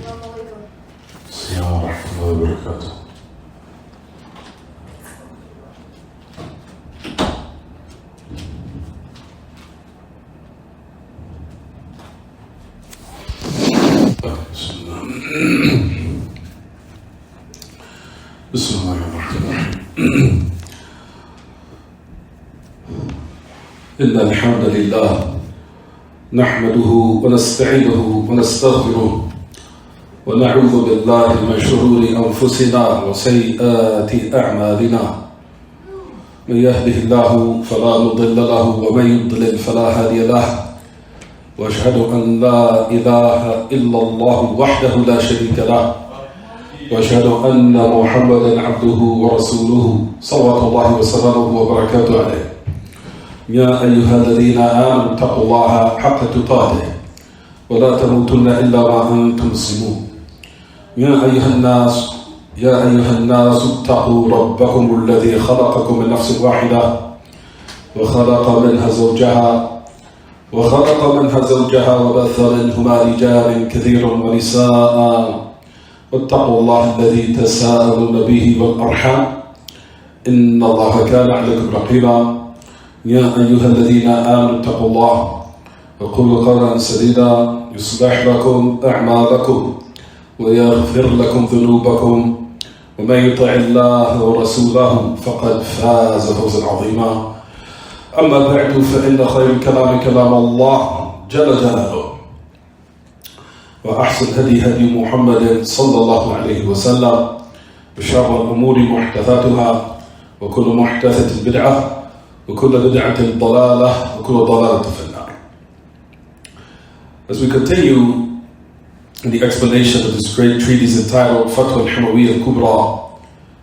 السلام ورحمة الله وبركاته. بسم الله الرحمن الرحيم. إن الحمد لله نحمده ونستعينه ونستغفره ونعوذ بالله من شرور أنفسنا وسيئات أعمالنا. من يهده الله فلا مضل له ومن يضلل فلا هادي له. وأشهد أن لا إله إلا الله وحده لا شريك له. وأشهد أن محمدا عبده ورسوله صلوات الله وسلامه وبركاته عليه. يا أيها الذين آمنوا اتقوا الله حق تقاته ولا تموتن إلا وأنتم مسلمون. يا أيها الناس اتقوا ربكم الذي خلقكم من نفس واحدة وخلق منها زوجها وبث منهما رجالا كثيرا ونساء واتقوا الله الذي تساءلون به والأرحام إن الله كان عليكم رقيبا. يا أيها الذين آمنوا اتقوا الله وقولوا قولا سديدا يصلح لكم أعمالكم ويغفر لكم ذنوبكم ومن يطع الله ورسوله فقد فاز فوزا عظيما. أما بعد فإن خير الكلام كلام الله جل جلاله وأحسن هدي محمد صلى الله عليه وسلم وشر الأمور محدثاتها وكل محدثة بدعة وكل بدعة ضلالة وكل ضلالة في النار. As we continue in the explanation of this great treatise entitled Fataawa Hamawiyyah al-Kubra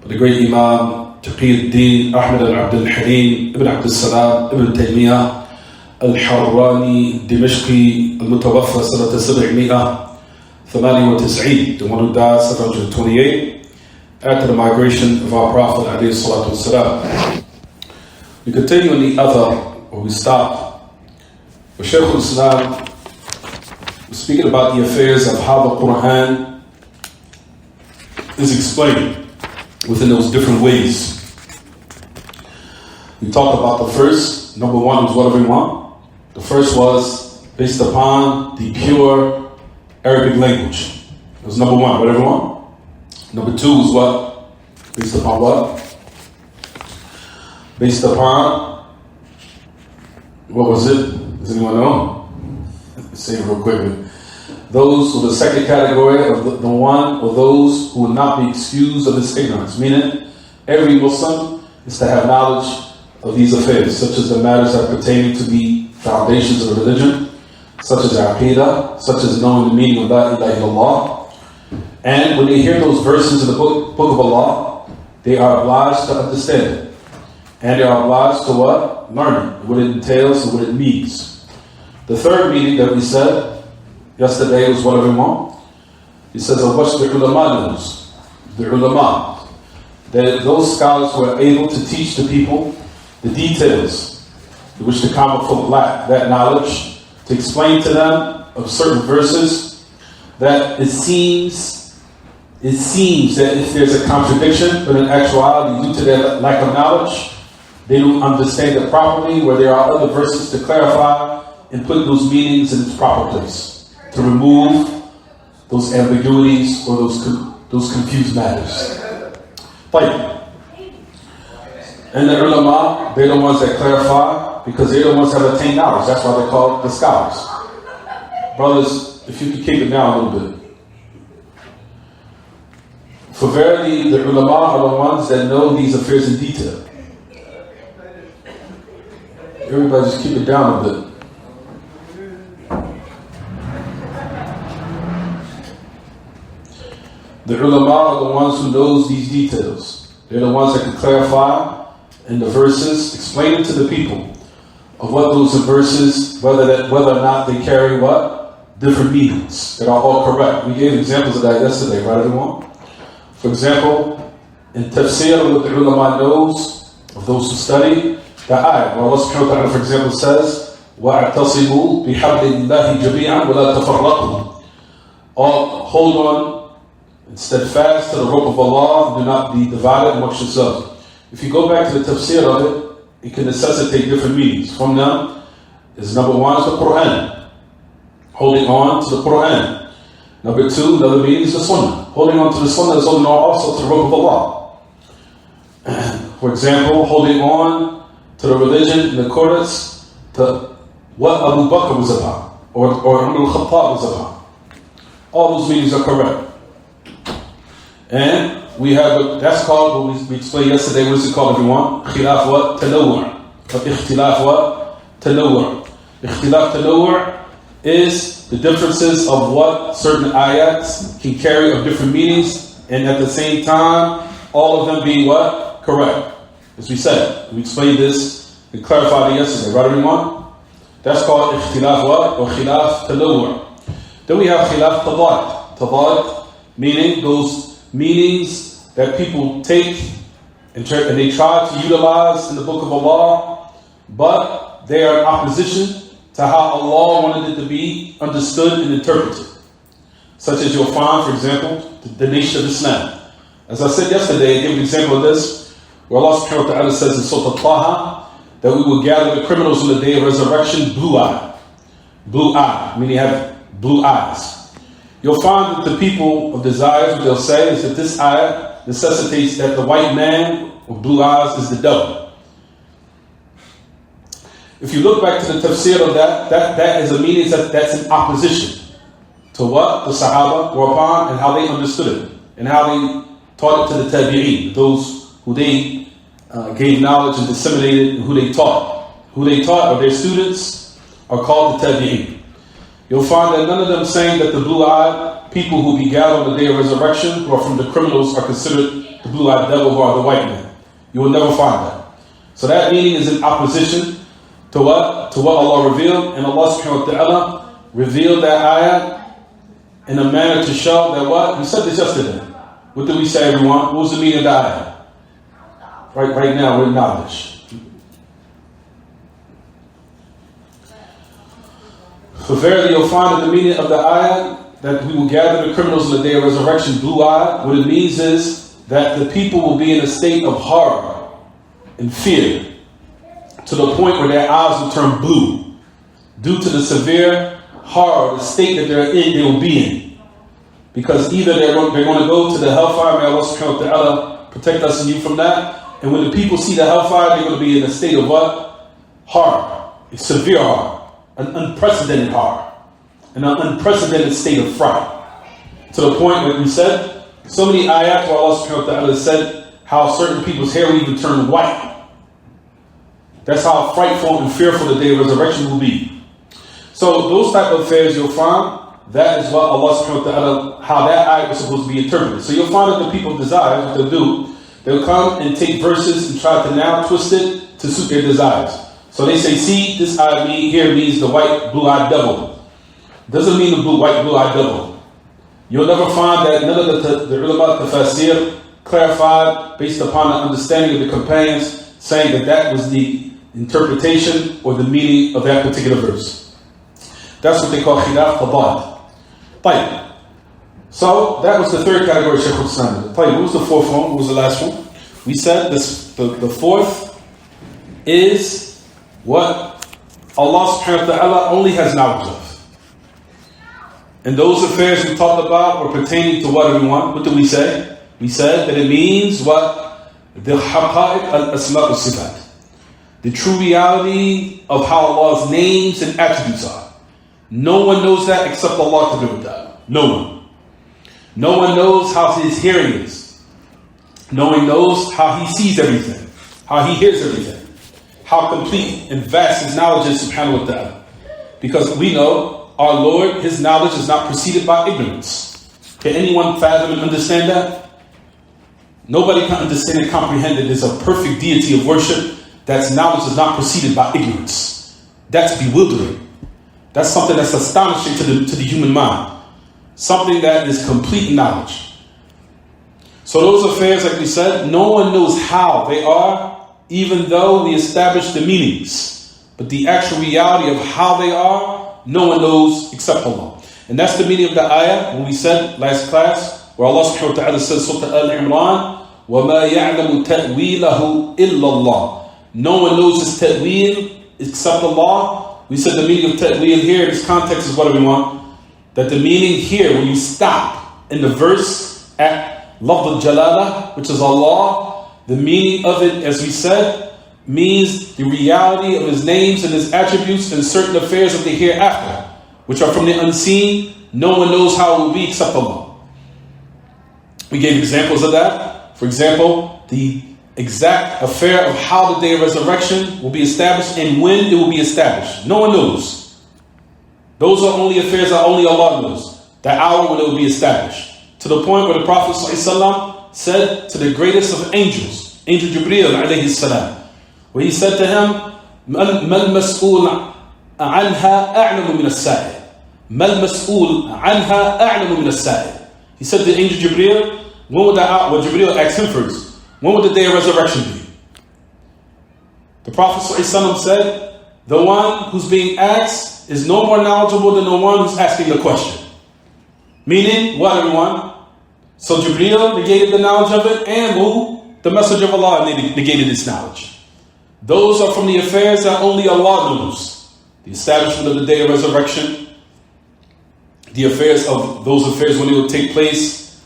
by the great Imam Taqiyuddin Ahmad al-Abd al-Halim ibn Abd al-Salam ibn Taymiyyah al-Harrani Dimashqi al-Mutawaffa sanata 798, the one who died 728 after the migration of our Prophet alayhi salatu wasalam. We continue on the other, where we stopped. Where Shaykh al-Islam was speaking about the affairs of how the Quran is explained within those different ways. We talked about the first, number one was what everyone. The first was based upon the pure Arabic language. It was number one, what everyone. Number two was what? Based upon what? Based upon, what was it? Does anyone know? Say it real quickly. Those were the second category of the one, or those who will not be excused of this ignorance. Meaning, every Muslim is to have knowledge of these affairs, such as the matters that pertain to the foundations of the religion, such as Aqidah, such as knowing the meaning of La ilaha illallah. And when they hear those verses in the book of Allah, they are obliged to understand it. And they are obliged to what? Learn it, what it entails and what it means. The third meaning that we said yesterday was what everyone? He says, of what the ulama knows. The ulama. That those scholars who are able to teach the people the details which the common folk lack, that knowledge, to explain to them of certain verses that it seems that if there's a contradiction, but in actuality, due to their lack of knowledge, they don't understand it properly, where there are other verses to clarify and put those meanings in its proper place, to remove those ambiguities or those confused matters. And the ulama, they're the ones that clarify, because they're the ones that have attained knowledge. That's why they're called the scholars. Brothers, if you could keep it down a little bit. For verily, the ulama are the ones that know these affairs in detail. Everybody just keep it down a bit. The ulama are the ones who knows these details. They're the ones that can clarify in the verses, explain to the people of what those verses, whether or not they carry what? Different meanings that are all correct. We gave examples of that yesterday, right everyone? For example, in tafsir, what the ulama knows of those who study, the ayah, where Allah subhanahu wa ta'ala, for example, says, وَاعْتَصِمُوا بِحَبْلِ اللَّهِ جَمِيعًا وَلَا تَفَرَّقُوا. All hold on and steadfast to the rope of Allah, do not be divided amongst yourselves. If you go back to the tafsir of it, it can necessitate different meanings. From them is number one is the Quran, holding on to the Quran. Number two, another meaning is the Sunnah. Holding on to the Sunnah is holding on also to the rope of Allah. For example, holding on to the religion in accordance to what Abu Bakr was about, or Umar al-Khattab was about. All those meanings are correct. And we have, that's called, what we explained yesterday, what is it called, everyone? Khilaf wa tanawwu'. Ikhtilaf wa tanawwu'. Ikhtilaf tanawwu' is the differences of what certain ayats can carry of different meanings, and at the same time, all of them being what? Correct. As we said, we explained this and clarified it yesterday, right everyone? That's called ikhtilaf what? Or khilaf tanawwu'. Then we have khilaf tadad. Tadad meaning those meanings that people take and they try to utilize in the book of Allah, but they are in opposition to how Allah wanted it to be understood and interpreted. Such as you'll find, for example, the nation of Islam. As I said yesterday, I gave an example of this, where Allah subhanahu wa ta'ala says in Surah Taha that we will gather the criminals on the day of resurrection blue-eyed. Blue-eyed, meaning have blue eyes. You'll find that the people of desires, what they'll say is that this ayah necessitates that the white man with blue eyes is the devil. If you look back to the tafsir of that is a meaning that's in opposition to what the Sahaba were upon and how they understood it, and how they taught it to the tabi'een, those who they gave knowledge and disseminated, and who they taught. Who they taught, or their students, are called the tabi'een. You'll find that none of them saying that the blue-eyed people who be gathered on the day of resurrection, who are from the criminals, are considered the blue-eyed devil, who are the white men. You will never find that. So that meaning is in opposition to what? To what Allah revealed, and Allah subhanahu wa ta'ala revealed that ayah in a manner to show that what? We said this yesterday. What did we say, everyone? What was the meaning of the ayah? Right now, we're in knowledge. For verily you'll find that the meaning of the ayah that we will gather the criminals on the day of resurrection blue-eyed, what it means is that the people will be in a state of horror and fear, to the point where their eyes will turn blue, due to the severe horror, the state that they will be in. Because either they're going to go to the hellfire, may Allah subhanahu wa ta'ala protect us and you from that, and when the people see the hellfire, they're going to be in a state of what? Horror. It's severe horror. An unprecedented horror. An unprecedented state of fright. To the point, like we said, so many ayat where Allah subhanahu wa ta'ala said how certain people's hair will even turn white. That's how frightful and fearful the day of resurrection will be. So those type of affairs you'll find, that is what Allah subhanahu wa ta'ala, how that ayat is supposed to be interpreted. So you'll find that the people of desires, what they'll do, they'll come and take verses and try to now twist it to suit their desires. So they say, see, this ayat here means the white blue-eyed devil. Doesn't mean the white blue-eyed devil. You'll never find that none of the ulama tafsir clarified based upon the understanding of the companions, saying that was the interpretation or the meaning of that particular verse. That's what they call khilaf tadad. Tayyib. So that was the third category, Shaykh al-Islam. What was the fourth one? What was the last one? We said the fourth is what Allah subhanahu wa ta'ala only has knowledge of. And those affairs we talked about were pertaining to what, everyone? What did we say? We said that it means what? The haqa'iq al-asma' al-sifat. The true reality of how Allah's names and attributes are. No one knows that except Allah ta'ala. No one. No one knows how his hearing is. No one knows how he sees everything. How he hears everything. How complete and vast his knowledge is, subhanahu wa ta'ala. Because we know our Lord, his knowledge is not preceded by ignorance. Can anyone fathom and understand that? Nobody can understand and comprehend that there's a perfect deity of worship that's knowledge is not preceded by ignorance. That's bewildering. That's something that's astonishing to the human mind. Something that is complete knowledge. So those affairs, like we said, no one knows how they are, even though we establish the meanings. But the actual reality of how they are, no one knows except Allah. And that's the meaning of the ayah when we said last class, where Allah subhanahu wa ta'ala says, Surah Al-Imran, وَمَا يَعْلَمُ تَأْوِيلَهُ إِلَّا اللَّهِ. No one knows his ta'weel except Allah. We said the meaning of ta'weel here in this context is what do we want? That the meaning here, when you stop in the verse at lafz al-jalala, which is Allah, the meaning of it, as we said, means the reality of His names and His attributes and certain affairs of the hereafter, which are from the unseen. No one knows how it will be except Allah. We gave examples of that. For example, the exact affair of how the day of resurrection will be established and when it will be established. No one knows. Those are only affairs that only Allah knows. The hour when it will be established. To the point where the Prophet ﷺ said to the greatest of angels, Angel Jibreel alayhi salam, where he said to him, مَا الْمَسْئُولَ عَنْهَا أَعْلَمُ مِنَ السَّائِلِ مَا الْمَسْئُولَ عَنْهَا أَعْلَمُ مِنَ السَّائِلِ. He said to Angel Jibreel, when would Jibreel asked him first, when would the day of resurrection be? The Prophet ﷺ said, the one who's being asked is no more knowledgeable than the one who's asking the question. Meaning, what everyone? So Jibreel negated the knowledge of it, and who? The Messenger of Allah negated its knowledge. Those are from the affairs that only Allah knows. The establishment of the day of resurrection, the affairs of those affairs when it will take place,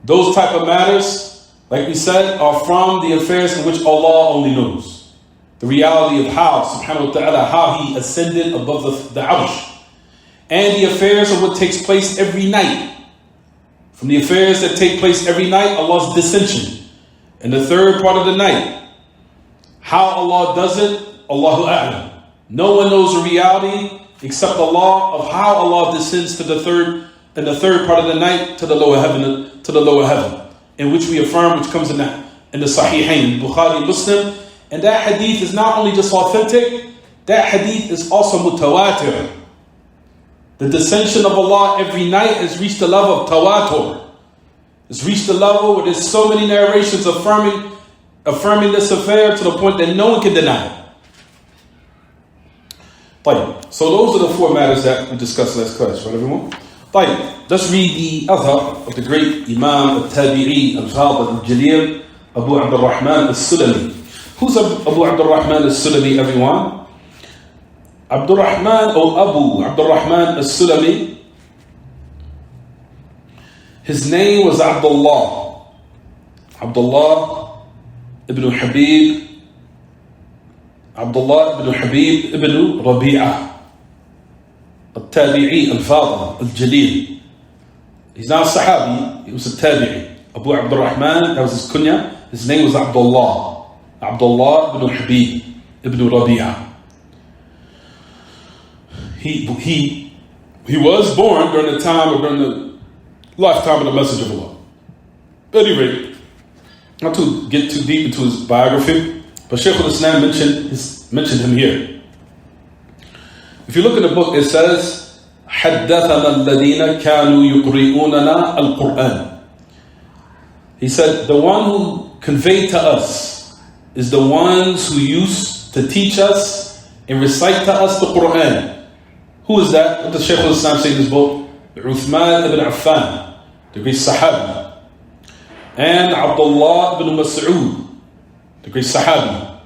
those type of matters, like we said, are from the affairs in which Allah only knows. The reality of how, subhanahu wa ta'ala, how He ascended above the arsh. And the affairs of what takes place every night. From the affairs that take place every night, Allah's descension. In the third part of the night. How Allah does it, Allahu A'lam. No one knows the reality except Allah of how Allah descends in the third part of the night to the lower heaven. In which we affirm, which comes in the Sahihain, Bukhari, Muslim. And that hadith is not only just authentic, that hadith is also mutawatir. The descension of Allah every night has reached the level of tawatur. It's reached the level where there's so many narrations affirming this affair to the point that no one can deny it. So those are the four matters that we discussed last class, right everyone? Let's read the Athar of the great Imam al-Tabi'i al-Fadil al-Jalil, Abu Abdur Rahman al-Sulami. Who's Abu Abdur Rahman al-Sulami, everyone? Abdur Rahman or Abu Abdur Rahman al-Sulami, his name was Abdullah ibn Habib ibn Rabi'ah al-Tabi'i al-Fadil al-Jalil. He's not a Sahabi, he was a Tabi'i. Abu Abdur Rahman, that was his kunya. His name was Abdullah ibn Habib ibn Rabi'ah. He was born during the lifetime of the Messenger of Allah. At any rate, not to get too deep into his biography, but Shaykh al-Islam mentioned him here. If you look at the book, it says, حدثنا الذين كانوا يقرؤوننا القرآن. He said, the one who conveyed to us is the ones who used to teach us and recite to us the Quran. Who is that? What does Shaykh al-Islam say in his book? Uthman ibn Affan, the great Sahabi. And Abdullah ibn Mas'ud, the great Sahabi.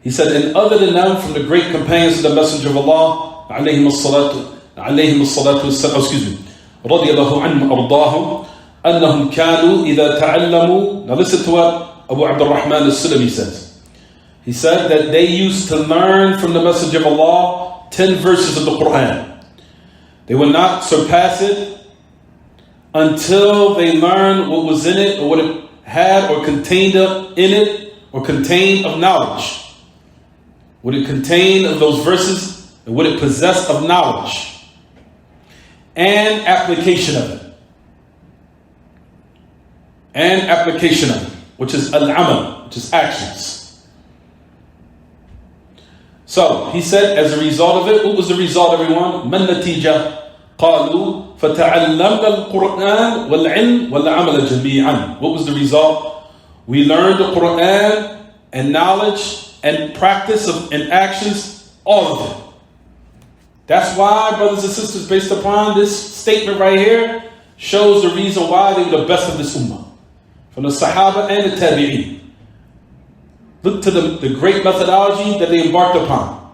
He said, and other than them, from the great companions of the Messenger of Allah, alayhim as-salatu was-salam, رضي الله عنهم أرضاهم أنهم كانوا إذا تعلموا. Now listen to what Abu Abdur Rahman al-Sulami says. He said that they used to learn from the Messenger of Allah 10 verses of the Quran. They would not surpass it until they learned what was in it, or what it had or contained in it, or contained of knowledge. What it contained of those verses, and what it possessed of knowledge and application of it. Which is al-amal, which is actions. So he said, as a result of it, what was the result, everyone? Man natija? قالوا فتعلمنا القرآن والعلم والعمل جميعا. What was the result? We learned the Quran and knowledge and practice and actions, all of it. That's why, brothers and sisters, based upon this statement right here, shows the reason why they were the best of this ummah. From the Sahaba and the Tabi'een. Look to the great methodology that they embarked upon.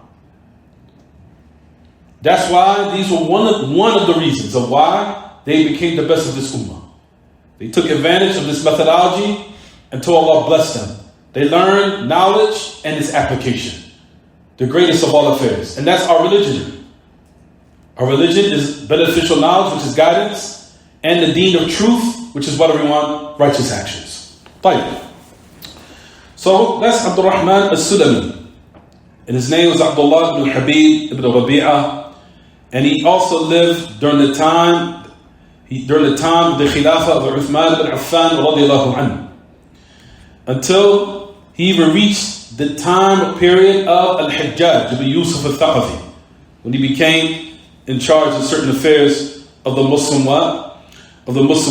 That's why these were one of the reasons of why they became the best of this ummah. They took advantage of this methodology until Allah blessed them. They learned knowledge and its application. The greatest of all affairs. And that's our religion. Our religion is beneficial knowledge, which is guidance, and the deen of truth, which is what we want, righteous actions. طيب. So that's Abdur Rahman al-Sulami. And his name was Abdullah ibn Habib ibn Rabi'ah. And he also lived during the time of the Khilafah of Uthman ibn Affan radiallahu anhu. Until he even reached the time period of Al-Hajjaj ibn Yusuf al-Thaqafi, when he became in charge of certain affairs of the Muslim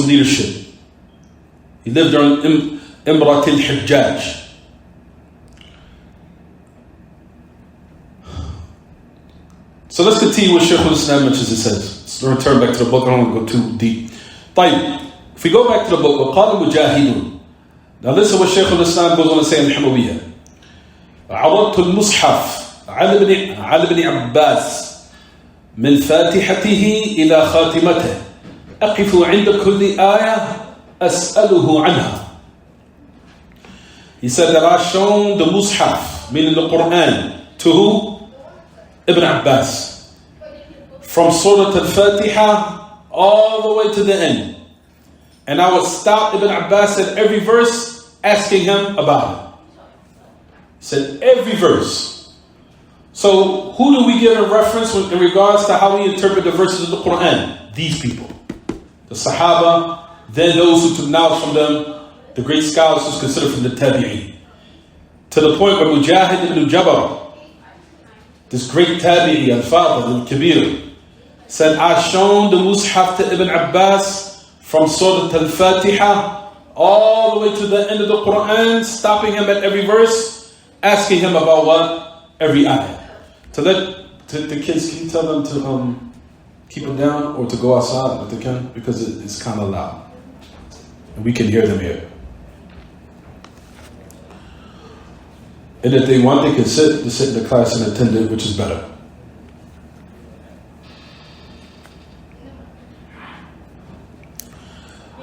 leadership. He lived during Imrat al-Hajjaj. So let's continue what Shaykh al-Islam mentions. It says, let's return back to the book. I don't want to go too deep. طيب. If we go back to the book, وَقَالَ مُجَاهِدٌ. Now listen what Shaykh al-Islam goes on to say in Hamawiyyah. عَرَضْتُ الْمُصْحَفِ عَلَى بْنِ عَبَّاسِ مِنْ فَاتِحَتِهِ إِلَى خَاتِمَتِهِ أَقِفُ عِنْدَ كُلِّ آيَةٍ أَسْأَلُهُ عَنْهَا. He said that I've shown the Mus'haf, meaning the Quran, to who? Ibn Abbas. From Surah Al-Fatiha all the way to the end. And I would stop Ibn Abbas at every verse, asking him about it. He said every verse. So who do we give a reference in regards to how we interpret the verses of the Quran? These people. The Sahaba, then those who took knowledge from them, the great scholars who's considered from the Tabi'een. To the point where Mujahid ibn Jabbar, this great Tabi'i, al-Fadl, al-Kabir, said, I've shown the Mus'haf to Ibn Abbas from Surah Al-Fatiha all the way to the end of the Quran, stopping him at every verse, asking him about what? Every ayah. To the kids, can you tell them to keep it down or to go outside if they can? Because it's kind of loud. And we can hear them here. And if they want, they can sit in the class and attend it, which is better.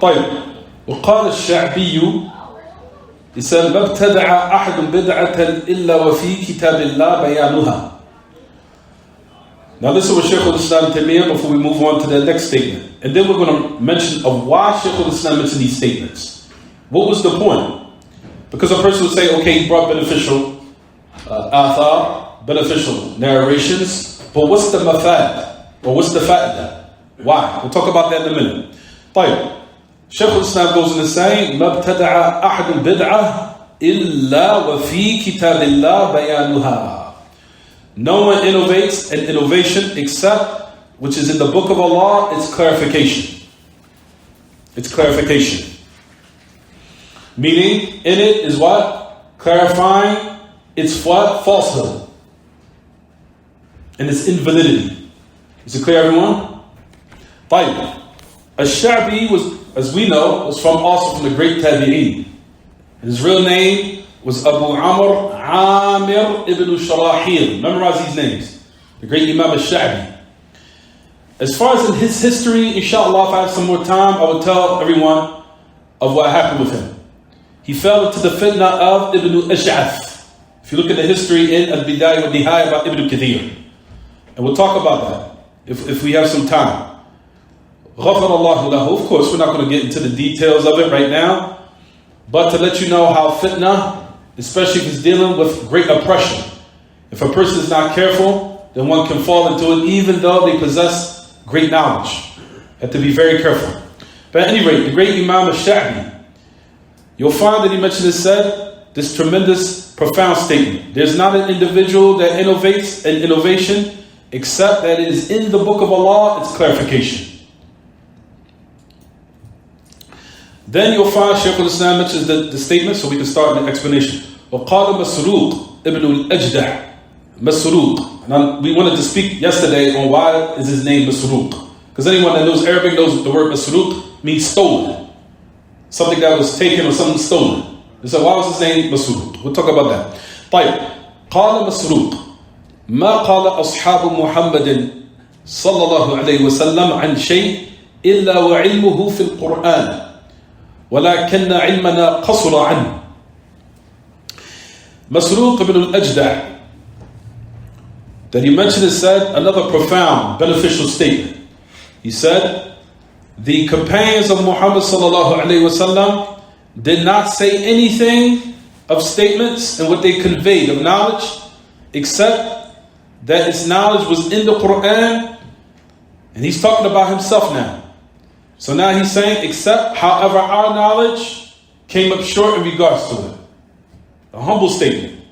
طيب. وقال الشعبي, he said, ما ابتدع أحد بدعة إلا وفي كتاب الله بيانها. Now listen what Shaykh al-Islam Taymiyyah before we move on to the next statement. And then we're going to mention of why Shaykh al-Islam mentioned these statements. What was the point? Because a person would say, okay, he brought beneficial athar, beneficial narrations, but what's the mafad? Or what's the fa'da? Why? We'll talk about that in a minute. طيب. Shaykh al-Islam goes on to say, ما ابتدع أحد بدعة إلا وفي كتاب الله بيانها. No one innovates an innovation except which is in the book of Allah, its clarification. Its clarification. Meaning, in it is what? Clarifying its what? Falsehood. And its invalidity. Is it clear, everyone? طيب. Al-Sha'bi was, as we know, was also from the great Tabi'een. His real name was Abu Amr Amir ibn Sharahil. Memorize these names. The great Imam Al-Sha'bi. As far as in his history, inshallah, if I have some more time, I will tell everyone of what happened with him. He fell into the fitna of Ibn Ash'ath. If you look at the history in Al-Bidayah wa Nihayah about Ibn Kathir. And we'll talk about that if we have some time. غَفَرَ اللَّهُ لَهُ. Of course, we're not going to get into the details of it right now. But to let you know how fitna, especially if it's dealing with great oppression. If a person is not careful, then one can fall into it even though they possess great knowledge. Have to be very careful. But at any rate, the great Imam Al-Sha'bi, you'll find that he mentioned this tremendous, profound statement. There's not an individual that innovates an innovation except that it is in the book of Allah, its clarification. Then you'll find Shaykh al-Islam mentions the statement, so we can start the explanation. وقال مسروق ابن الأجدع مسروق And we wanted to speak yesterday on why is his name Masruq. Because anyone that knows Arabic knows the word Masruq means stolen. Something that was taken or something stolen. So why was his name Masruq? We'll talk about that. طيب. قال مسروق ما قال أصحاب محمد صلى الله عليه وسلم عن شيء إلا وعلمه في القرآن ولكن علمنا قصر عنه. Masruq ibn al-Ajda' that he mentioned said another profound, beneficial statement. He said, the companions of Muhammad sallallahu alayhi wasallam did not say anything of statements and what they conveyed of knowledge, except that his knowledge was in the Quran, and he's talking about himself now. So now he's saying, except, however, our knowledge came up short in regards to it. A humble statement,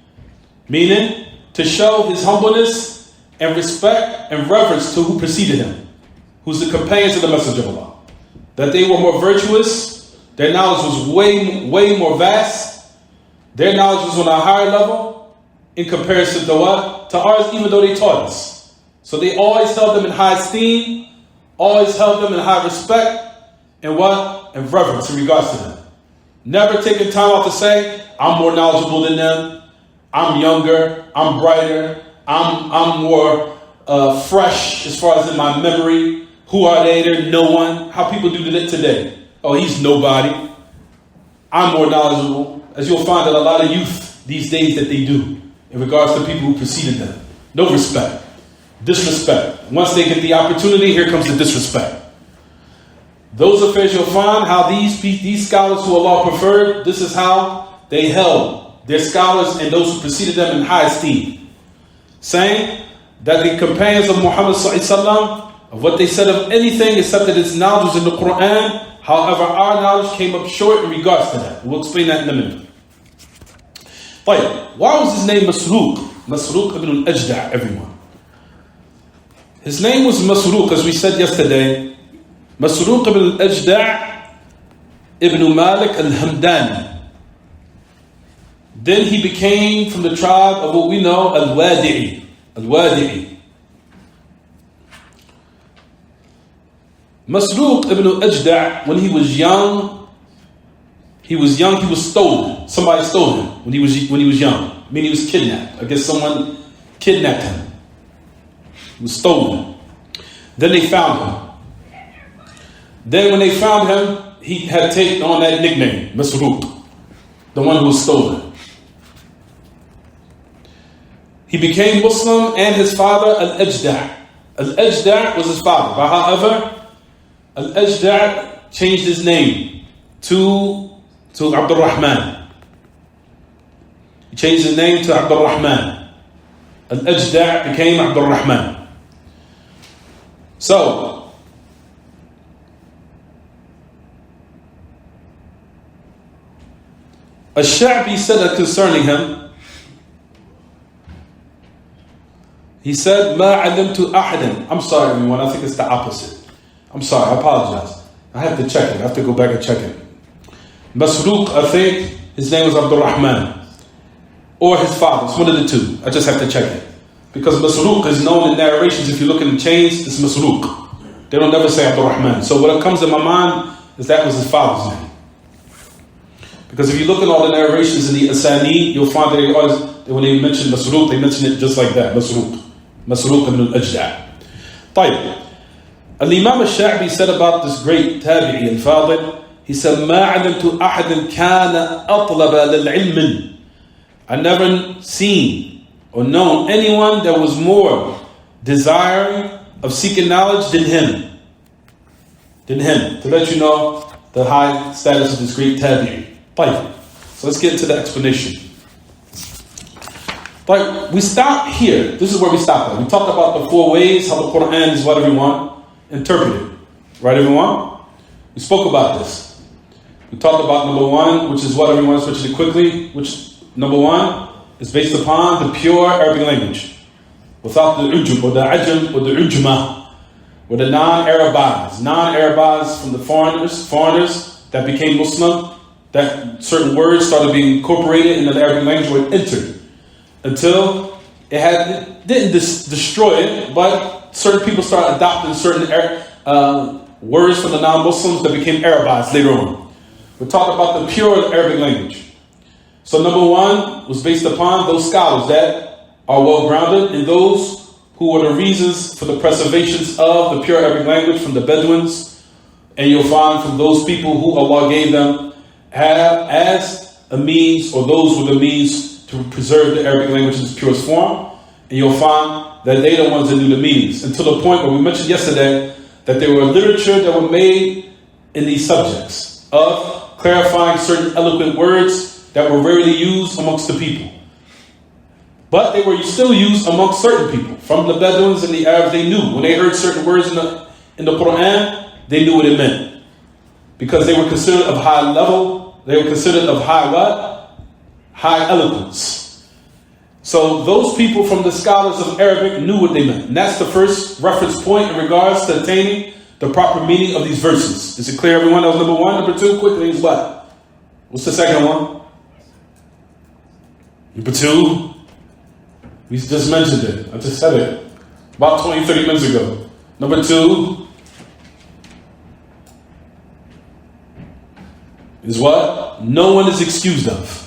meaning to show his humbleness and respect and reverence to who preceded him, who's the companions of the Message of Allah. That they were more virtuous, their knowledge was way more vast, their knowledge was on a higher level in comparison to what? To ours, even though they taught us. So they always held them in high esteem, always held them in high respect, and what? And reverence in regards to them. Never taking time out to say, I'm more knowledgeable than them, I'm younger, I'm brighter, I'm more fresh as far as in my memory. Who are they? They're no one. How people do that today. Oh, he's nobody. I'm more knowledgeable. As you'll find that a lot of youth these days that they do in regards to people who preceded them. No respect. Disrespect. Once they get the opportunity, here comes the disrespect. Those affairs you'll find how these scholars who Allah preferred, this is how they held their scholars and those who preceded them in high esteem. Saying that the companions of Muhammad sallallahu of what they said of anything except that its knowledge was in the Quran, however our knowledge came up short in regards to that. We'll explain that in a minute. But why was his name Masruq? Masruq ibn al-Ajda', everyone. His name was Masruq, as we said yesterday. Masruq ibn al-Ajda' ibn Malik al-Hamdani. Then he became from the tribe of what we know, al-Wadi'i. Al-Wadi'i. Masruq ibn al-Ajda', when he was young, he was stolen. Somebody stole him when he was young. I mean, he was kidnapped. I guess someone kidnapped him. He was stolen. Then they found him. Then when they found him, he had taken on that nickname, Masruq, the one who was stolen. He became Muslim and his father, Al-Ajda'. Al-Ajda' was his father. But however, Al-Ajda' changed his name to Abdur Rahman. He changed his name to Abdur Rahman. Al-Ajda' became Abdur Rahman. So, Ash-Sha'bi said that concerning him, he said, مَا عَلِمْتُ أَحَدًا. I'm sorry everyone, I think it's the opposite. I'm sorry, I apologize. I have to check it. I have to go back and check it. Masruq, I think his name was Abdur Rahman. Or his father. It's one of the two. I just have to check it. Because Masruq is known in narrations. If you look in the chains, it's Masruq. They don't never say Abdur Rahman. So what comes in my mind is that was his father's name. Because if you look at all the narrations in the Asani, you'll find that they always, when they mention Masruq, they mention it just like that. Masruq ibn al-Ajda'. طيب. Al-Imam al-Sha'bi said about this great tabi'i al-Fadil, he said, مَا عَلِمْتُ أَحَدٍ كَانَ أَطْلَبَ لِلْعِلْمٍ. I never seen or known anyone that was more desiring of seeking knowledge than him. To let you know the high status of this great tabi'i. So let's get into the explanation. But we stop here. This is where we stop at. We talked about the 4 ways how the Quran is what everyone interpreted. Right, everyone? We spoke about this. We talked about number 1, which is what everyone switched it quickly, which number 1 is based upon the pure Arabic language. Without the ujum or the ajam or the ujma, or the non-Arabs from the foreigners that became Muslim, that certain words started being incorporated in the Arabic language were entered. Until it didn't destroy it, but certain people started adopting certain words from the non-Muslims that became Arabized later on. We're talking about the pure Arabic language. So number one was based upon those scholars that are well-grounded and those who were the reasons for the preservations of the pure Arabic language from the Bedouins. And you'll find from those people who Allah gave them as a means, or those were the means to preserve the Arabic language in its purest form. And you'll find that they're the ones that knew the meanings. Until the point where we mentioned yesterday that there were literature that were made in these subjects of clarifying certain eloquent words that were rarely used amongst the people. But they were still used amongst certain people. From the Bedouins and the Arabs, they knew. When they heard certain words in the Quran, they knew what it meant. Because they were considered of high level. They were considered of high what? High eloquence. So those people from the scholars of Arabic knew what they meant. And that's the first reference point in regards to attaining the proper meaning of these verses. Is it clear, everyone? That was number one. Number two, quickly, is what? What's the second one? Number two, we just mentioned it. I just said it about 20, 30 minutes ago. Number two is what? No one is excused of.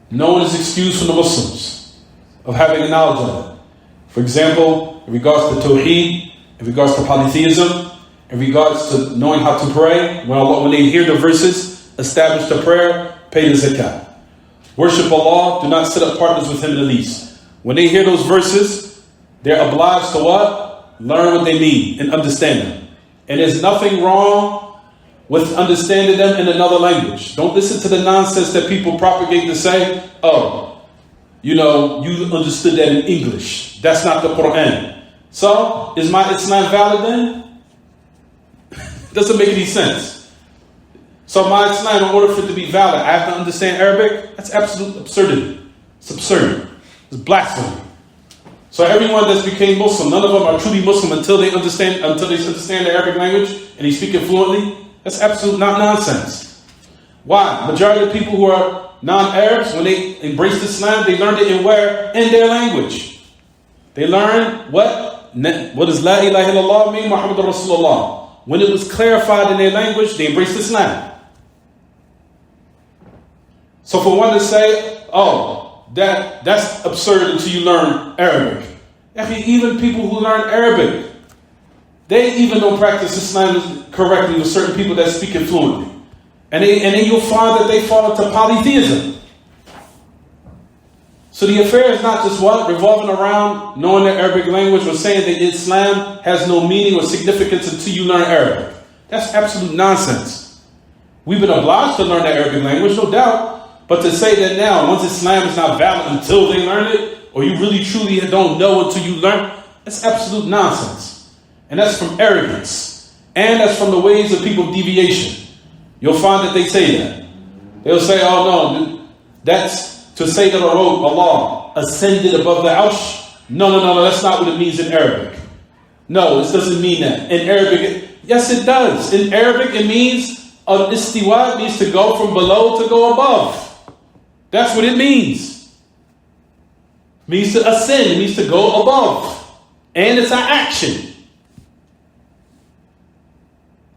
No one is excused from the Muslims of having a knowledge of it. For example, in regards to Tawheed, in regards to polytheism, in regards to knowing how to pray, when they hear the verses, establish the prayer, pay the zakat. Worship Allah, do not set up partners with Him in the least. When they hear those verses, they're obliged to what? Learn what they mean and understand them. And there's nothing wrong with understanding them in another language. Don't listen to the nonsense that people propagate to say, oh, you understood that in English. That's not the Quran. So, it's not valid then? Doesn't make any sense. So my Islam, in order for it to be valid, I have to understand Arabic? That's absolute absurdity. It's absurd. It's blasphemy. So everyone that's became Muslim, none of them are truly Muslim until they understand the Arabic language and they speak it fluently. That's absolute nonsense. Why? Majority of people who are non-Arabs, when they embraced Islam, they learned it in their language. They learned what does La ilaha illallah mean, Muhammadur Rasulullah. When it was clarified in their language, they embraced Islam. So for one to say, oh, that's absurd until you learn Arabic. Even people who learn Arabic, they even don't practice Islam correctly with certain people that speak it fluently. And then you'll find that they fall into polytheism. So the affair is not just revolving around knowing the Arabic language or saying that Islam has no meaning or significance until you learn Arabic. That's absolute nonsense. We've been obliged to learn the Arabic language, no doubt. But to say that now, once Islam is not valid until they learn it, or you really truly don't know until you learn, that's absolute nonsense. And that's from arrogance. And that's from the ways of people deviation. You'll find that they say that. They'll say, oh no, that's to say that Allah ascended above the Arsh. No, that's not what it means in Arabic. No, it doesn't mean that. In Arabic, yes it does. In Arabic it means, istiwa means to go from below to go above. That's what it means. It means to ascend. It means to go above. And it's an action.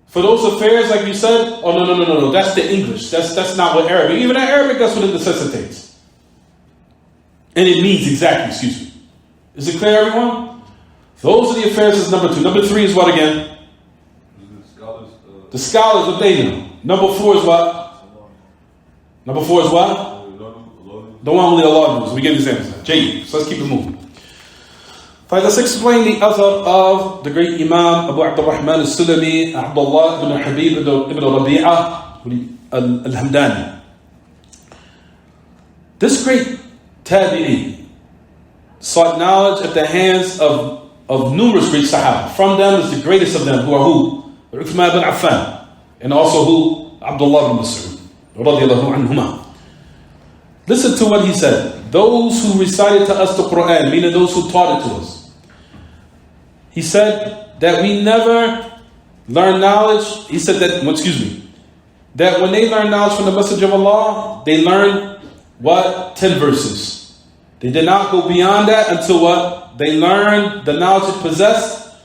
For those affairs, like you said, oh no. That's the English. That's not what Arabic. Even in Arabic, that's what it necessitates. And it means exactly, excuse me. Is it clear, everyone? Those are the affairs. Is number two. Number three is what again? The scholars, what they know. Number four is what? Number four is what? The one only Allah knows. We give examples. Jayyid. So let's keep it moving. Let's explain the author of the great Imam Abu Abdur Rahman al-Sulami, Abdullah ibn Habib ibn Rabi'ah al-Hamdani. This great tabi'i sought knowledge at the hands of numerous great Sahaba. From them is the greatest of them, who are who? Uthman ibn Affan. And also who? Abdullah ibn Mas'ud. Radiyallahu anhuma. Listen to what he said. Those who recited to us the Quran, meaning those who taught it to us. He said that we never learn knowledge. He said that, that when they learn knowledge from the message of Allah, they learn what? 10 verses. They did not go beyond that until what? They learned the knowledge it possessed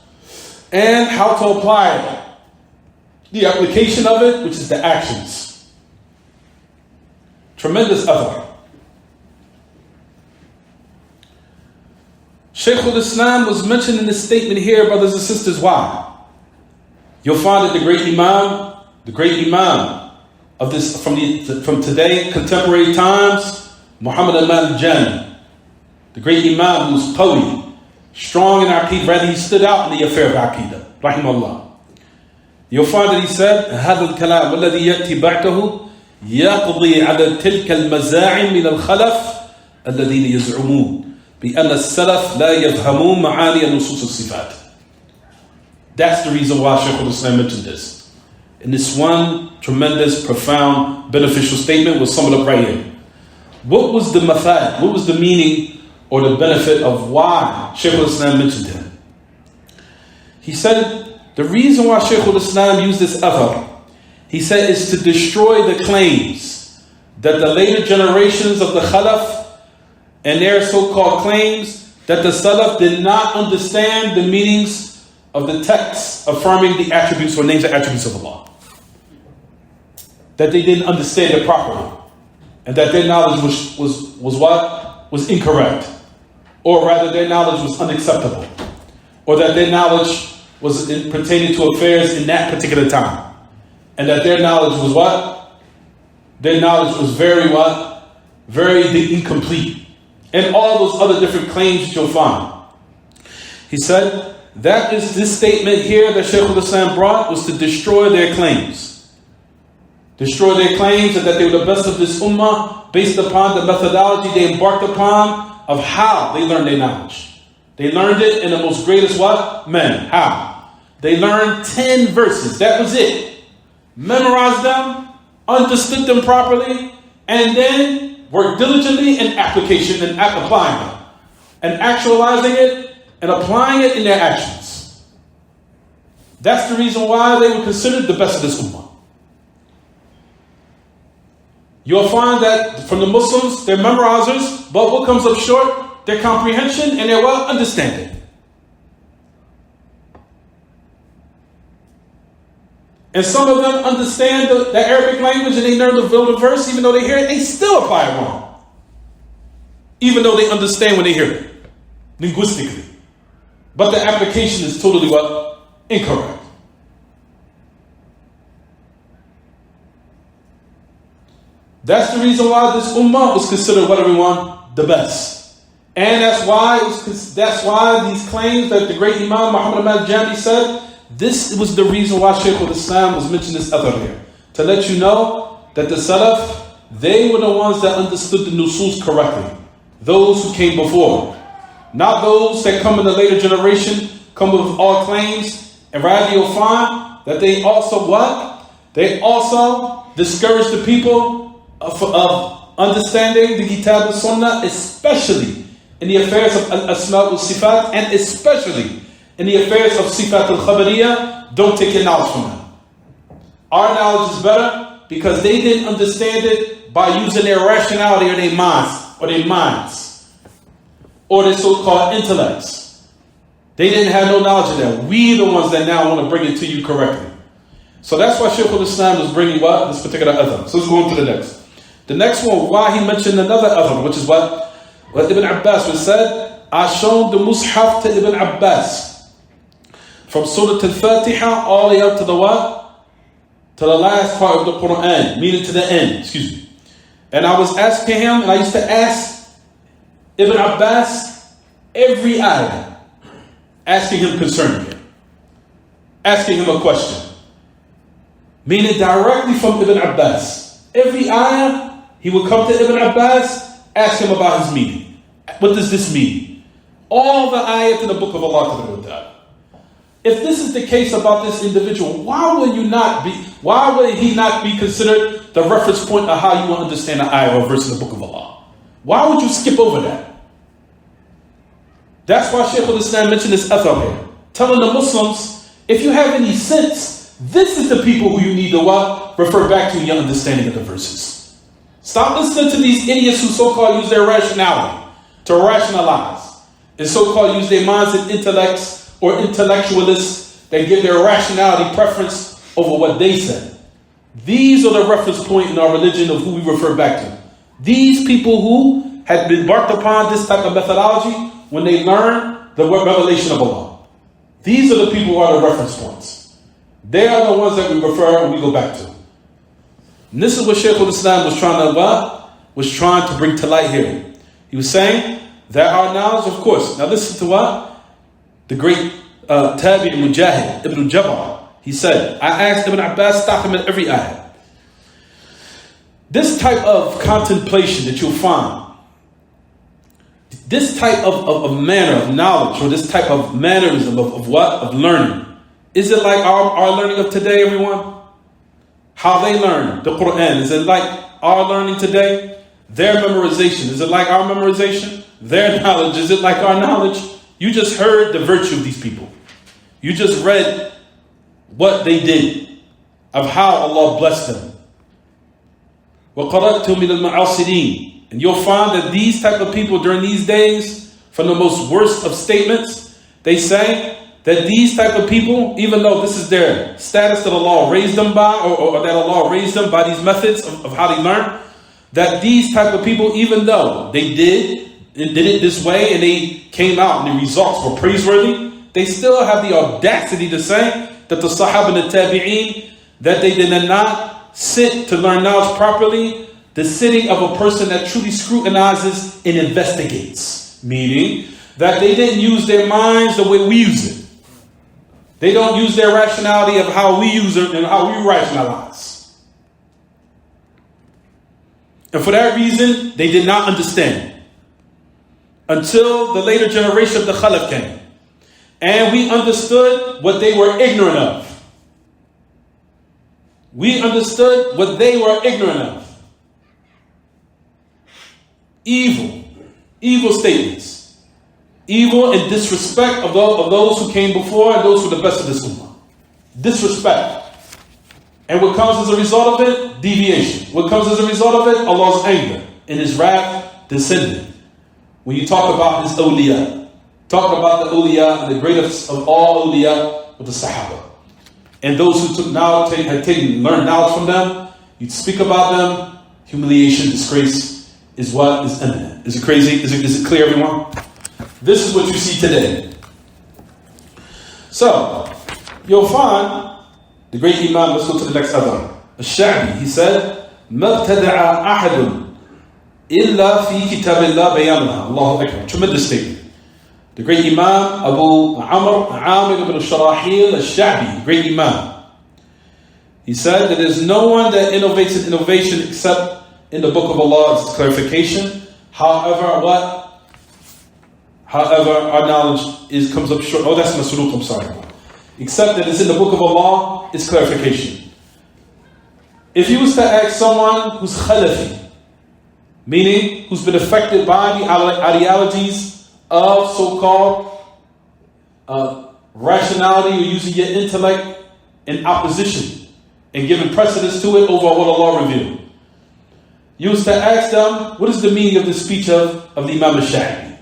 and how to apply it. The application of it, which is the actions. Tremendous athar. Shaykh al-Islam was mentioned in this statement here, brothers and sisters. Why? You'll find that the great Imam of this from today, contemporary times, Muhammad al-Jami, the great Imam who's qawi, strong in Aqeedah, rather he stood out in the affair of Aqeedah, rahimahullah. You'll find that he said, هذا الكلام الذي يأتي بعده يقضي على تلك المزاعم من الخلف الذين يزعمون بأن السلف لا يفهمون معاني نصوص الصفات. That's the reason why Shaykh al-Islam mentioned this. In this one tremendous, profound, beneficial statement was summed up right here. What was the mafad? What was the meaning or the benefit of why Shaykh al-Islam mentioned him? He said the reason why Shaykh al-Islam used this athar, he said, is to destroy the claims that the later generations of the Khalaf and their so-called claims that the Salaf did not understand the meanings of the texts affirming the attributes or names and attributes of Allah. That they didn't understand it properly. And that their knowledge was what? Was incorrect. Or rather their knowledge was unacceptable. Or that their knowledge was pertaining to affairs in that particular time. And that their knowledge was what? Their knowledge was very what? Very incomplete. And all those other different claims that you'll find. He said, that is this statement here that Shaykh al-Islam brought was to destroy their claims. Destroy their claims that they were the best of this ummah based upon the methodology they embarked upon of how they learned their knowledge. They learned it in the most greatest what? Men. How? They learned 10 verses. That was it. Memorized them, understood them properly, and then worked diligently in application and applying them. And actualizing it and applying it in their actions. That's the reason why they were considered the best of this ummah. You'll find that from the Muslims, they're memorizers, but what comes up short? Their comprehension and their what? Understanding. And some of them understand the Arabic language and they learn the verse, even though they hear it, they still apply it wrong. Even though they understand when they hear it, linguistically. But the application is totally what? Incorrect. That's the reason why this ummah was considered what, everyone? The best. And that's why these claims that the great Imam Muhammad al-Jami said, this was the reason why Shaykh al-Islam was mentioning this athar here. To let you know that the Salaf, they were the ones that understood the nusus correctly. Those who came before. Not those that come in the later generation, come with all claims, and rather you'll find that they also what? They also discourage the people of understanding the Kitab and Sunnah, especially in the affairs of Al-Asma wal-Sifat, and especially in the affairs of Sifat al-Khabariyah. Don't take your knowledge from them. Our knowledge is better because they didn't understand it by using their rationality or their minds. Or their so-called intellects. They didn't have no knowledge of that. We the ones that now want to bring it to you correctly. So that's why Shaykh al-Islam was bringing what? This particular athar. So let's go on to the next. The next one, why he mentioned another athar, which is what Ibn Abbas was said, I shown the Mus'haf to Ibn Abbas. From Surah Al-Fatiha all the way up to the what? To the last part of the Quran, meaning to the end, excuse me. And I was asking him, and I used to ask Ibn Abbas every ayah, asking him concerning it, asking him a question, meaning directly from Ibn Abbas. Every ayah, he would come to Ibn Abbas, ask him about his meaning. What does this mean? All the ayat in the book of Allah. If this is the case about this individual, why would he not be considered the reference point of how you will understand an ayah or verse in the book of Allah? Why would you skip over that? That's why Shaykh al-Islam mentioned this athar here, telling the Muslims, if you have any sense, this is the people who you need to what? Refer back to in your understanding of the verses. Stop listening to these idiots who so-called use their rationality. to rationalize, and so-called use their minds and intellects or intellectualists that give their rationality preference over what they say. These are the reference point in our religion of who we refer back to. These people who had been embarked upon this type of methodology when they learn the revelation of Allah. These are the people who are the reference points. They are the ones that we refer and we go back to. And this is what Shaykh al-Islam was trying to bring to light here. He was saying that our knowledge, of course. Now listen to what the great Tabi'i Mujahid Ibn Jabbar, he said, I asked Ibn Abbas, stop him at every ayah. This type of contemplation that you'll find, this type of manner of knowledge, or this type of mannerism of what? Of learning. Is it like our learning of today, everyone? How they learn the Quran. Is it like our learning today? Their memorization. Is it like our memorization? Their knowledge. Is it like our knowledge? You just heard the virtue of these people. You just read what they did, of how Allah blessed them. وَقَرَأْتُ مِنَ الْمَعَاصِرِينَ. And you'll find that these type of people during these days, from the most worst of statements, they say that these type of people, even though this is their status that Allah raised them by, or that Allah raised them by these methods of how they learn, that these type of people, even though they did it this way and they came out and the results were praiseworthy, they still have the audacity to say that the Sahaba and the Tabi'een, that they did not sit to learn knowledge properly, the sitting of a person that truly scrutinizes and investigates. Meaning that they didn't use their minds the way we use it. They don't use their rationality of how we use it and how we rationalize. And for that reason, they did not understand. Until the later generation of the Khalaf came. And we understood what they were ignorant of. We understood what they were ignorant of. Evil statements. Evil and disrespect of those who came before and those who are the best of this ummah. Disrespect. And what comes as a result of it? Deviation. What comes as a result of it? Allah's anger and His wrath descending. When you talk about His awliya, talk about the awliya and the greatest of all awliya with the Sahaba. And those who took knowledge, learned knowledge from them, you'd speak about them, humiliation, disgrace is what is imminent. Is it crazy? Is it clear, everyone? This is what you see today. So, you'll find the great Imam, let's go to the next adhan. Al-Sha'bi, he said, مَا ابْتَدَعَ أَحَدٌ إِلَّا فِي كِتَابِ اللَّهِ بَيَانُهَا. Allahu Akbar. Tremendous statement. The great Imam, Abu Amr ibn Sharahil al-Sha'bi, great Imam. He said that there's no one that innovates an innovation except in the book of Allah, it's clarification. However, our knowledge comes up short. Oh, that's Masruq, I'm sorry. Except that it's in the book of Allah, it's clarification. If you was to ask someone who's Khalafi, meaning who's been affected by the ideologies of so-called rationality or using your intellect in opposition and giving precedence to it over what Allah revealed. You used to ask them, what is the meaning of the speech of the Imam al-Sha'bi?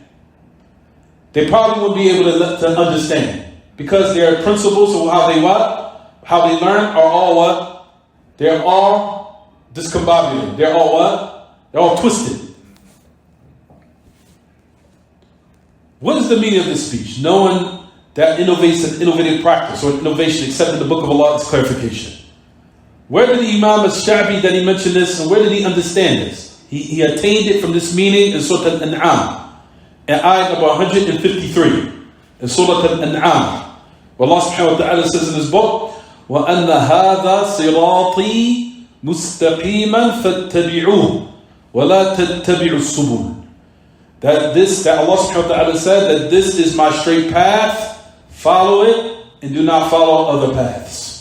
They probably wouldn't be able to understand because their principles of how they learn are all what? They're all discombobulated. They're all what? They're all twisted. What is the meaning of this speech? No one that innovates an innovative practice or innovation except in the book of Allah is clarification. Where did the Imam al-Sha'bi that he mentioned this, and where did he understand this? He attained it from this meaning in Surah Al-An'am, in ayat number 153, in Surah Al-An'am, where Allah subhanahu wa ta'ala says in his book, وَأَنَّ هَذَا صِرَاطِي مُسْتَقِيمًا فَاتَّبِعُوهُ وَلَا تَتَّبِعُوا السُّبُلَ. That Allah subhanahu wa ta'ala said that this is my straight path, follow it, and do not follow other paths.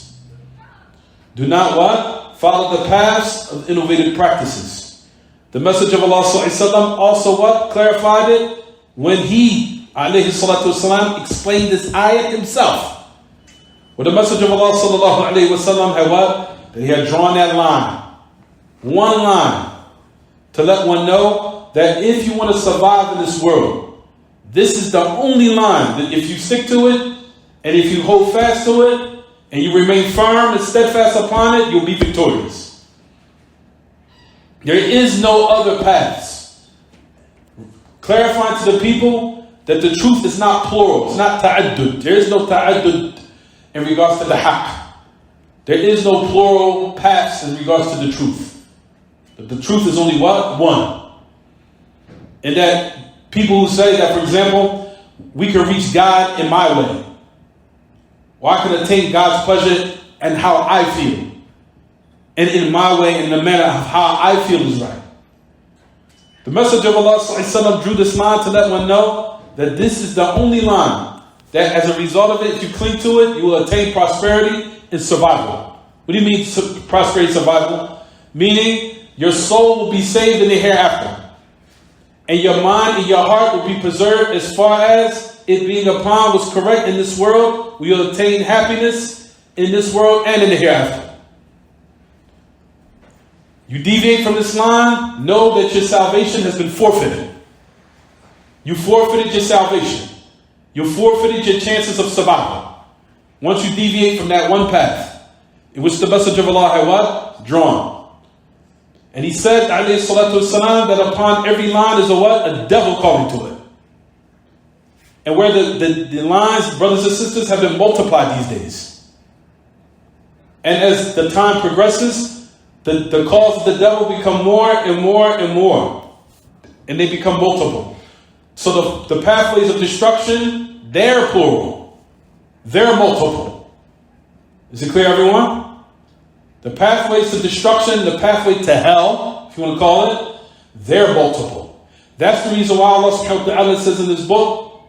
Do not what? Follow the paths of innovative practices. The message of Allah sallallahu also what? Clarified it when he alayhi salatu wasalam explained this ayat himself. Where the message of Allah sallallahu alayhi wasallam had what? That he had drawn that line. One line. To let one know that if you want to survive in this world, this is the only line that if you stick to it, and if you hold fast to it, and you remain firm and steadfast upon it, you'll be victorious. There is no other paths. Clarifying to the people that the truth is not plural, it's not ta'addud. There is no ta'addud in regards to the haqq. There is no plural paths in regards to the truth. The truth is only what? One. And that people who say that, for example, we can reach God in my way, or I can attain God's pleasure and how I feel, and in my way, in the manner of how I feel is right. The Messenger of Allah ﷺ drew this line to let one know that this is the only line that as a result of it, if you cling to it, you will attain prosperity and survival. What do you mean prosperity and survival? Meaning your soul will be saved in the hereafter, and your mind and your heart will be preserved as far as it being upon what's correct in this world. We will attain happiness in this world and in the hereafter. You deviate from this line, know that your salvation has been forfeited. You forfeited your salvation. You forfeited your chances of survival. Once you deviate from that one path, in which the Messenger of Allah had what? Drawn. And he said, alayhi salatu wasalam, that upon every line is a what? A devil calling to it. And where the lines, brothers and sisters, have been multiplied these days. And as the time progresses, the calls of the devil become more and more and more. And they become multiple. So the pathways of destruction, they're plural. They're multiple. Is it clear, everyone? The pathways to destruction, the pathway to hell, if you want to call it, they're multiple. That's the reason why Allah subhanahu wa ta'ala says in this book,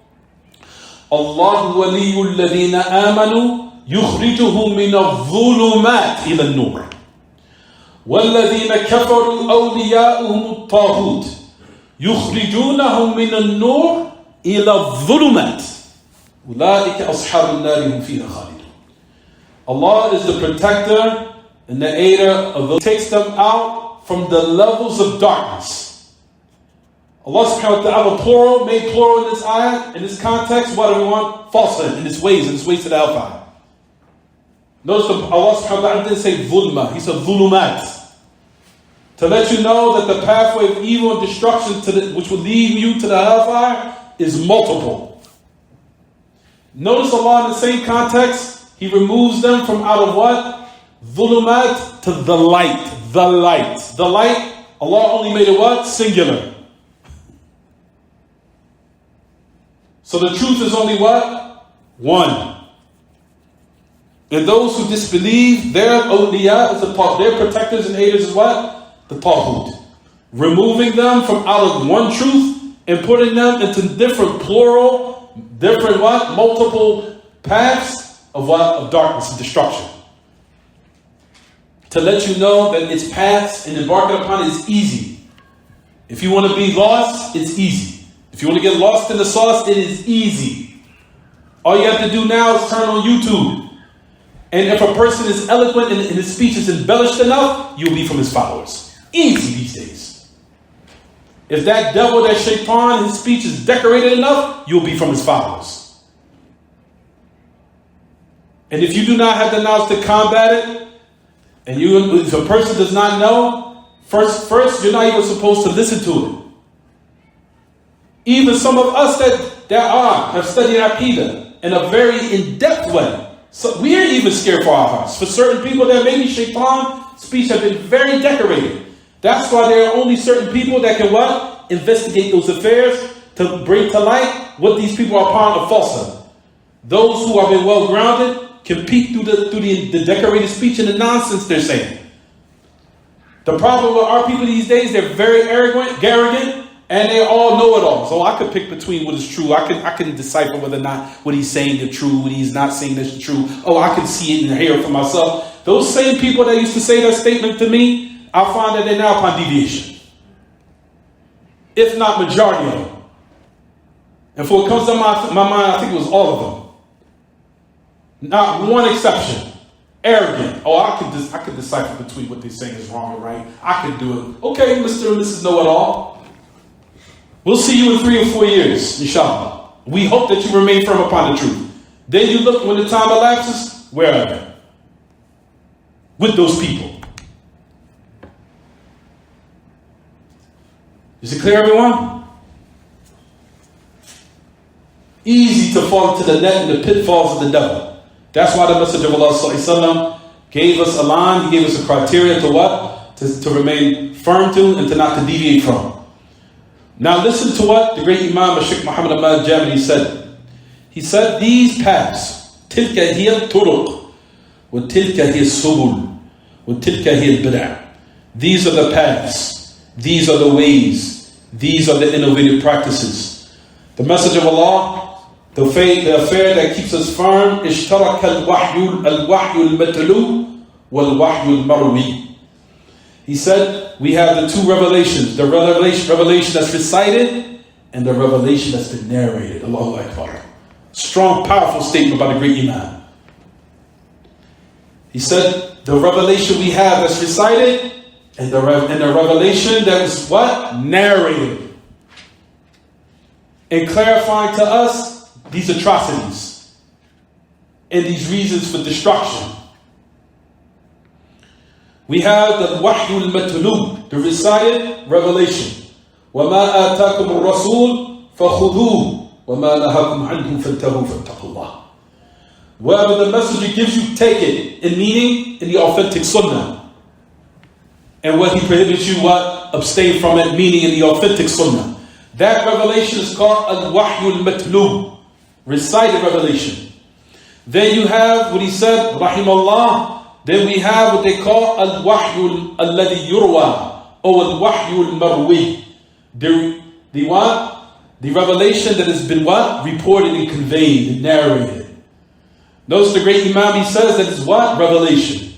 Allahu waliyul ladina amanu yukhrijuhum min al-dhulumat ila al-nur. وَالَّذِينَ كَفَرُوا أَوْلِيَاؤُهُمُ الطَّاغُوتُ يُخْرِجُونَهُم مِّنَ النُّورِ إِلَى الظُّلُمَاتِ أُولَٰئِكَ أَصْحَابُ النَّارِ هُمْ فِيهَا خَالِدُونَ. Allah is the protector and the aider of those who takes them out from the levels of darkness. Allah subhanahu wa ta'ala plural, made plural in this ayah, in this context, what do we want? Falsehood in its ways to the hellfire. Notice Allah subhanahu wa ta'ala didn't say dhulma, he said dhulumat. To let you know that the pathway of evil and destruction which will lead you to the hellfire is multiple. Notice Allah in the same context, He removes them from out of what? Dhulumat to the light. The light. The light, Allah only made it what? Singular. So the truth is only what? One. And those who disbelieve, their awliya is their protectors and aiders is what? The taghut. Removing them from out of one truth and putting them into different plural, different what? Multiple paths of what? Of darkness and destruction. To let you know that its paths and embarking upon it is easy. If you want to be lost, it's easy. If you want to get lost in the sauce, it is easy. All you have to do now is turn on YouTube. And if a person is eloquent and his speech is embellished enough, you'll be from his followers. Easy these days. If that devil, that shaitan, his speech is decorated enough, you'll be from his followers. And if you do not have the knowledge to combat it, and if a person does not know, first you're not even supposed to listen to it. Even some of us that have studied Aqidah in a very in-depth way. So we are even scared for our hearts. For certain people that maybe shaitan speech have been very decorated. That's why there are only certain people that can what? Investigate those affairs to bring to light what these people are upon of falsehood. Those who have been well grounded can peek through the decorated speech and the nonsense they're saying. The problem with our people these days, they're very arrogant, and they all know it all. So I could pick between what is true. I can decipher whether or not what he's saying is true, what he's not saying is true. Oh, I can see it and hear it for myself. Those same people that used to say that statement to me, I find that they're now upon deviation. If not majority of them. And for what comes to my mind, I think it was all of them. Not one exception. Arrogant. Oh, I can decipher between what they're saying is wrong and right. I can do it. Okay, Mr. and Mrs. Know-it-all. We'll see you in 3 or 4 years, inshallah. We hope that you remain firm upon the truth. Then you look, when the time elapses, where are they? With those people. Is it clear, everyone? Easy to fall into the net and the pitfalls of the devil. That's why the Messenger of Allah ﷺ gave us a line, he gave us a criteria to what? To remain firm to and to not to deviate from. Now listen to what the great Imam Shaykh Muhammad al-Jamili said. He said, these paths, تلك هي الطرق وتلك هي السبل وتلك هي البدع. These are the paths, these are the ways, these are the innovative practices. The message of Allah, the affair that keeps us firm, اشترك الوحي المتلو والوحي المروي. He said, we have the two revelations, the revelation that's recited and the revelation that's been narrated. Allahu Akbar. Strong, powerful statement by the great Imam. He said, the revelation we have that's recited and the revelation that is what? Narrated. And clarifying to us these atrocities and these reasons for destruction. We have the wahyu al-matlu, the recited revelation. وَمَا آتَاكُمُ الرَّسُولُ فَخُذُوهُ وَمَا نَهَاكُمْ عَنْهُ فَانْتَهُوا فَاتَّقُوا اللَّهَ. Whatever the messenger gives you, take it. In meaning, in the authentic sunnah. And what he prohibits you, what? Abstain from it, meaning in the authentic sunnah. That revelation is called al-wahyu al-matlu, recited revelation. Then you have what he said, rahimallah. Then we have what they call al-wahyu alladhi yurwa, or al-wahyu al-marwi. The what? The revelation that has been what? Reported and conveyed and narrated. Notice the great Imam, he says that is what? Revelation.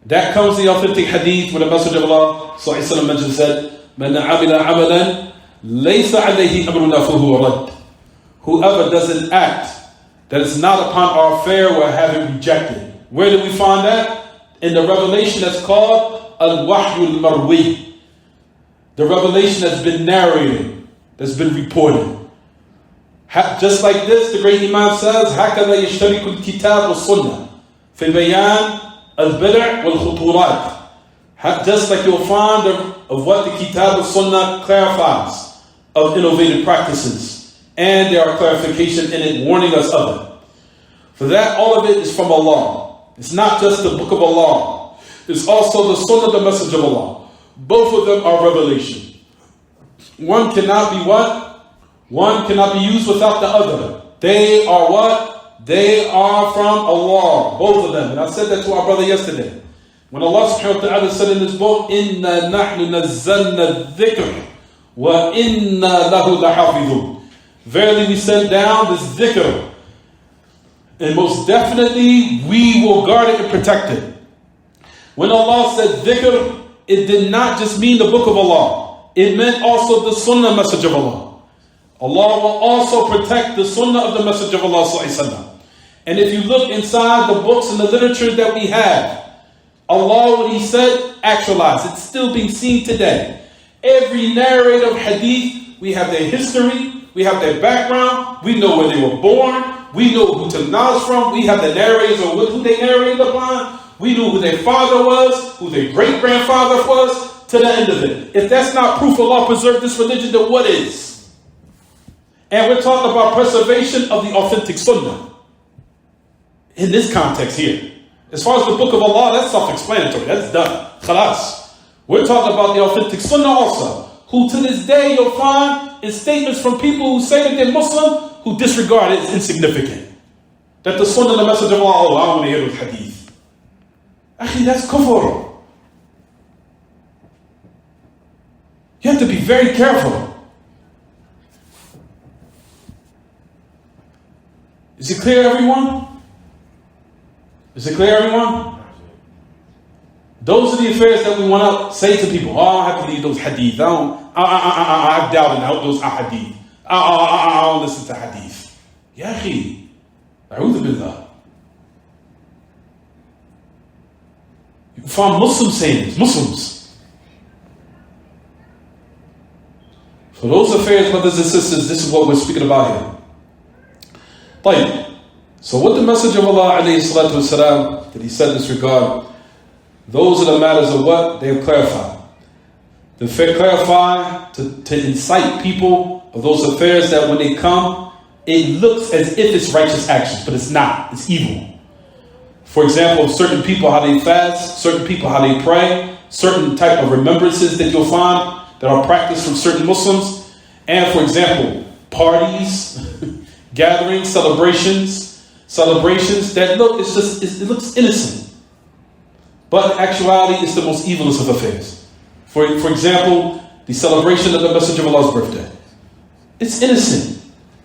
That comes in the authentic hadith where the Messenger of Allah sallallahu mentioned, said, مَنْ عَمِلَ عَمَلًا لَيْسَ عَلَيْهِ أَمْرُنَا فَهُوَ رَدٌّ. Whoever does an act that is not upon our affair will have it rejected. Where do we find that? In the revelation that's called al-wahyu al-marwi. The revelation that's been narrated, that's been reported. Just like this, the great Imam says, هَكَذَا يَشْتَرِكُ الْكِتَابُ وَالسُّنَّةِ فِي بَيَانِ الْبِدْعِ وَالْخُطُورَاتِ. Just like you'll find of what the Kitab al-Sunnah clarifies of innovative practices. And there are clarification in it warning us of it. For that, all of it is from Allah. It's not just the book of Allah. It's also the Sunnah of the Messenger of Allah. Both of them are revelation. One cannot be what? One cannot be used without the other. They are what? They are from Allah. Both of them. And I said that to our brother yesterday. When Allah subhanahu wa ta'ala said in this book, إِنَّا نَحْنُ نَزَّلْنَا الذِّكْرِ وَإِنَّا لَهُ لَحَافِظُونَ. Verily we sent down this dhikr. And most definitely, we will guard it and protect it. When Allah said dhikr, it did not just mean the book of Allah. It meant also the sunnah message of Allah. Allah will also protect the sunnah of the message of Allah. And if you look inside the books and the literature that we have, Allah, what He said, actualized. It's still being seen today. Every narrator of hadith, we have their history, we have their background, we know where they were born, we know who took knowledge from, we have the narrators or who they narrated upon, we knew who their father was, who their great-grandfather was, to the end of it. If that's not proof Allah preserved this religion, then what is? And we're talking about preservation of the authentic sunnah. In this context here. As far as the book of Allah, that's self-explanatory, that's done. Khalas. We're talking about the authentic sunnah also, who to this day you'll find in statements from people who say that they're Muslim, who disregard it as insignificant. That the sunnah of the message of Allah, oh, I don't want to hear the hadith. Actually, that's kufr. You have to be very careful. Is it clear, everyone? Is it clear, everyone? Those are the affairs that we want to say to people. Oh, I have to leave those hadith. I doubt in those ahadith. I don't listen to hadith. Ya akhi, a'udhu billah. You find Muslims saying this, Muslims. So those affairs, brothers and sisters, this is what we're speaking about here. طيب. So what the Messenger of Allah alayhi salatu wasalam, that he said in this regard, those are the matters of what they have clarified. They clarify to incite people of those affairs that when they come, it looks as if it's righteous actions, but it's not. It's evil. For example, certain people, how they fast, certain people, how they pray, certain type of remembrances that you'll find that are practiced from certain Muslims. And for example, parties, gatherings, celebrations that it looks innocent. But in actuality, it's the most evilest of affairs. For example, the celebration of the Messenger of Allah's birthday. It's innocent.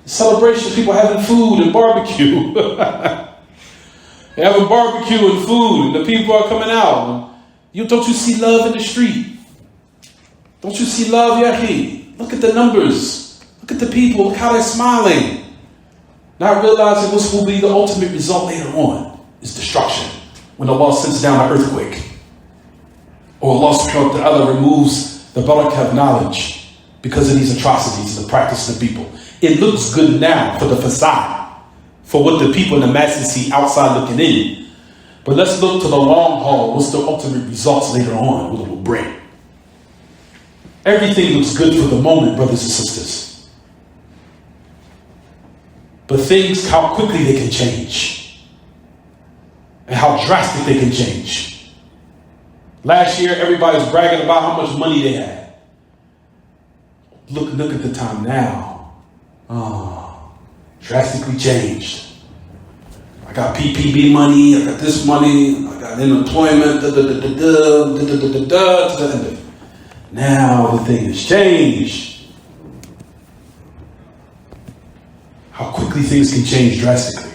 Celebration, people having food and barbecue. They're having barbecue and food, and the people are coming out. Don't you see love in the street? Don't you see love, Yahi? Look at the numbers. Look at the people. Look how they're smiling. Not realizing what will be the ultimate result later on is destruction. When Allah sends down an earthquake, or Allah subhanahu wa ta'ala removes the barakah of knowledge because of these atrocities and the practice of the people. It looks good now for the facade, for what the people in the masses see outside looking in. But let's look to the long haul. What's the ultimate results later on? What it will bring. Everything looks good for the moment, brothers and sisters. But things, how quickly they can change. And how drastic they can change. Last year, everybody was bragging about how much money they had. Look at the time now. Drastically changed. I got PPP money, I got this money, I got unemployment, Now the thing has changed. How quickly things can change drastically.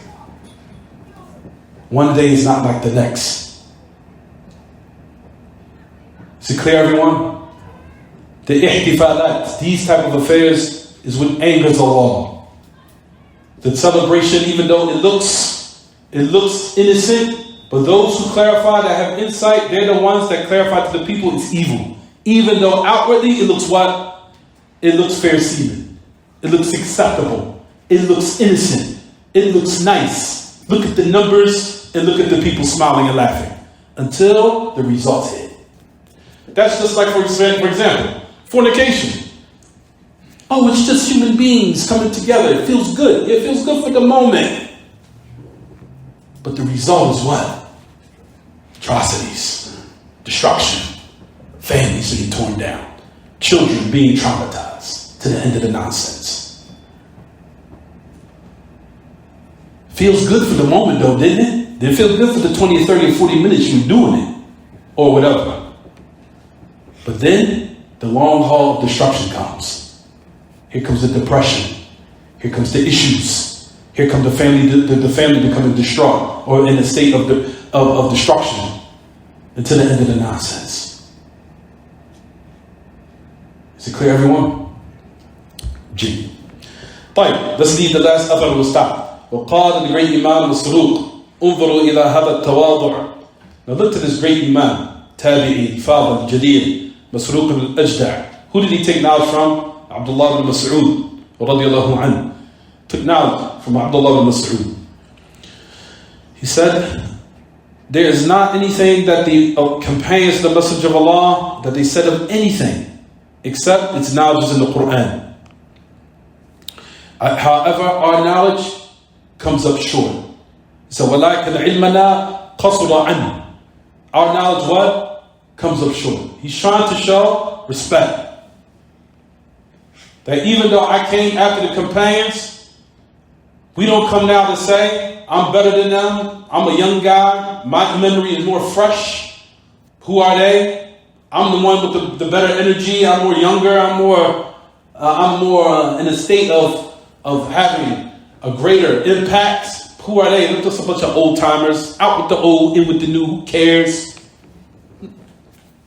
One day is not like the next. Is it clear, everyone? The ihtifalat, these type of affairs, is what angers Allah. The celebration, even though it looks innocent, but those who clarify, that have insight, they're the ones that clarify to the people it's evil. Even though outwardly it looks what? It looks fair seeming. It looks acceptable. It looks innocent. It looks nice. Look at the numbers and look at the people smiling and laughing. Until the results hit. That's just like, for example, fornication. Oh, it's just human beings coming together. It feels good. It feels good for the moment. But the result is what? Atrocities. Destruction. Families being torn down. Children being traumatized to the end of the nonsense. Feels good for the moment though, didn't it? Didn't feel good for the 20 or 30 or 40 minutes you were doing it. Or whatever. But then, the long haul of destruction comes. Here comes the depression. Here comes the issues. Here comes the family becoming distraught or in a state of destruction until the end of the nonsense. Is it clear, everyone? G. طيب, let's leave the last other, we'll stop. وقال the great Imam Masruq, انظروا إلى هذا التواضع. Now look to this great Imam, Tabi'i, Fadl, Jalil, Masruq ibn al-Ajda'. Who did he take knowledge from? Abdullah ibn Mas'ud, radiyallahu anhu. Took knowledge from Abdullah ibn Mas'ud. He said, there is not anything that the companions of the Messenger of Allah, that they said of anything, except its knowledge is in the Quran. However, our knowledge comes up short. So, وَلَكِنْ عِلْمَنَا قَصُرَ عَنْهُ. Our knowledge what? Comes up short. He's trying to show respect. That even though I came after the companions, we don't come now to say, I'm better than them, I'm a young guy, my memory is more fresh. Who are they? I'm the one with the better energy, I'm more younger, I'm more in a state of having a greater impact. Who are they? They're just a bunch of old timers, out with the old, in with the new, who cares?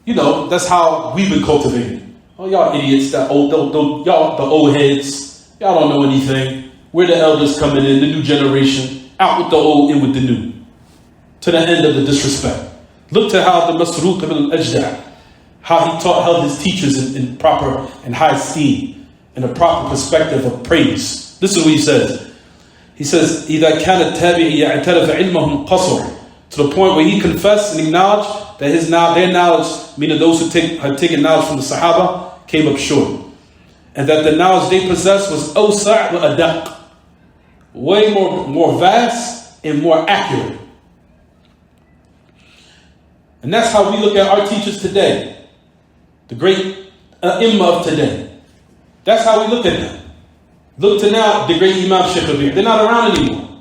You know, that's how we've been cultivated. Oh, y'all idiots, y'all the old heads, y'all don't know anything. We're the elders coming in, the new generation, out with the old, in with the new. To the end of the disrespect. Look to how the Masruq ibn al-Ajda', how he held his teachers in proper and high esteem. in a proper perspective of praise. This is what he says. He says, إِذَا كَانَ التَّابِعِ يَعْتَرَفَ عِلْمَهُمْ قَصُرٍ, to the point where he confessed and acknowledged that their knowledge, meaning those who had taken knowledge from the Sahaba, came up short. And that the knowledge they possessed was أَوْسَعْ وَأَدَقْ, way more vast and more accurate. And that's how we look at our teachers today, the great Imam of today. That's how we look at them. Look to now the great Imam Shaykh. They're not around anymore.